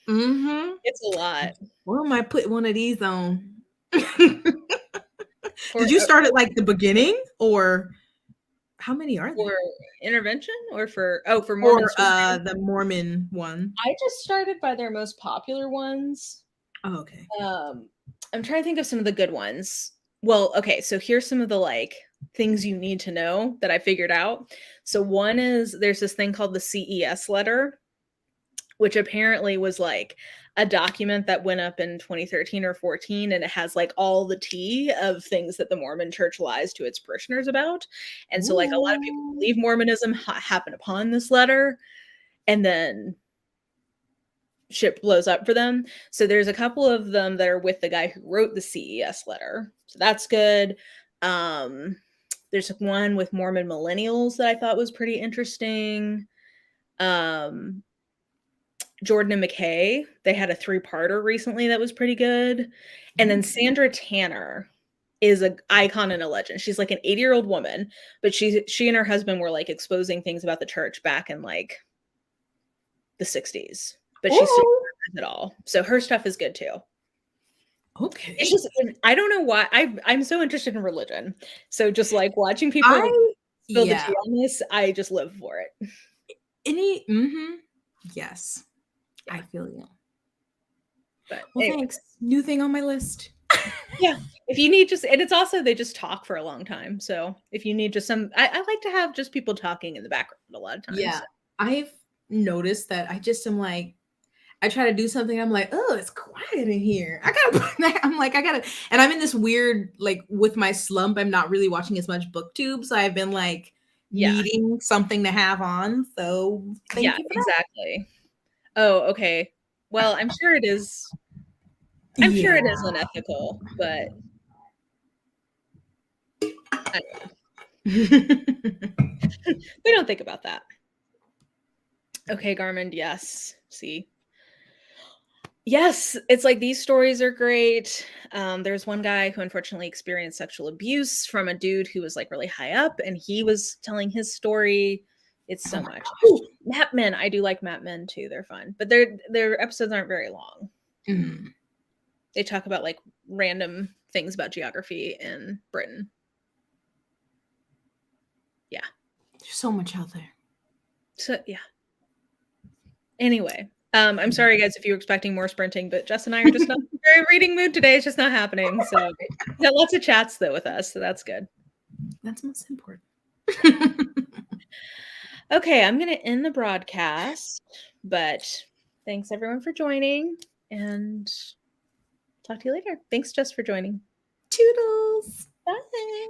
Mm-hmm. It's a lot. Where am I putting one of these on? Did you start at like the beginning, or how many are there? For Intervention or for Mormon? Or the Mormon one. I just started by their most popular ones. Oh, okay. I'm trying to think of some of the good ones. Well, okay, so here's some of the like things you need to know that I figured out. So one is there's this thing called the CES letter, which apparently was like a document that went up in 2013 or 14, and it has like all the tea of things that the Mormon church lies to its parishioners about. And so like a lot of people who believe Mormonism happen upon this letter, and then shit blows up for them. So there's a couple of them that are with the guy who wrote the CES letter. So that's good. There's one with Mormon millennials that I thought was pretty interesting. Jordan and McKay, they had a 3-parter recently that was pretty good. And then Sandra Tanner is an icon and a legend. She's like an 80-year-old woman, but she and her husband were like exposing things about the church back in like the 60s. But she's still it all. So her stuff is good too. Okay. It's just I don't know why I'm so interested in religion. So just like watching people spill the tea on this, I just live for it. Yes. I feel you. But thanks. New thing on my list. Yeah. If you need and it's also they just talk for a long time. So if you need just some I like to have just people talking in the background a lot of times. Yeah. I've noticed that I just am like I try to do something. I'm like, oh, it's quiet in here. I gotta. I'm like, I gotta. And I'm in this weird, like, with my slump. I'm not really watching as much BookTube, so I've been like Yeah. needing something to have on. So thank you for that. Exactly. Oh, okay. Well, I'm sure it is. I'm sure it is unethical, but we don't think about that. Okay, Garmin. Yes. See. Yes, it's like these stories are great. There's one guy who unfortunately experienced sexual abuse from a dude who was like really high up, and he was telling his story. It's so much. Ooh, Map Men. I do like Map Men too. They're fun, but their episodes aren't very long. Mm. They talk about like random things about geography in Britain. Yeah. There's so much out there. So yeah. Anyway, I'm sorry guys if you were expecting more sprinting, but Jess and I are just not in a very reading mood today. It's just not happening. So we got lots of chats though with us, so that's good. That's most important. Okay, I'm gonna end the broadcast, but thanks everyone for joining, and talk to you later. Thanks Jess for joining. Toodles. Bye.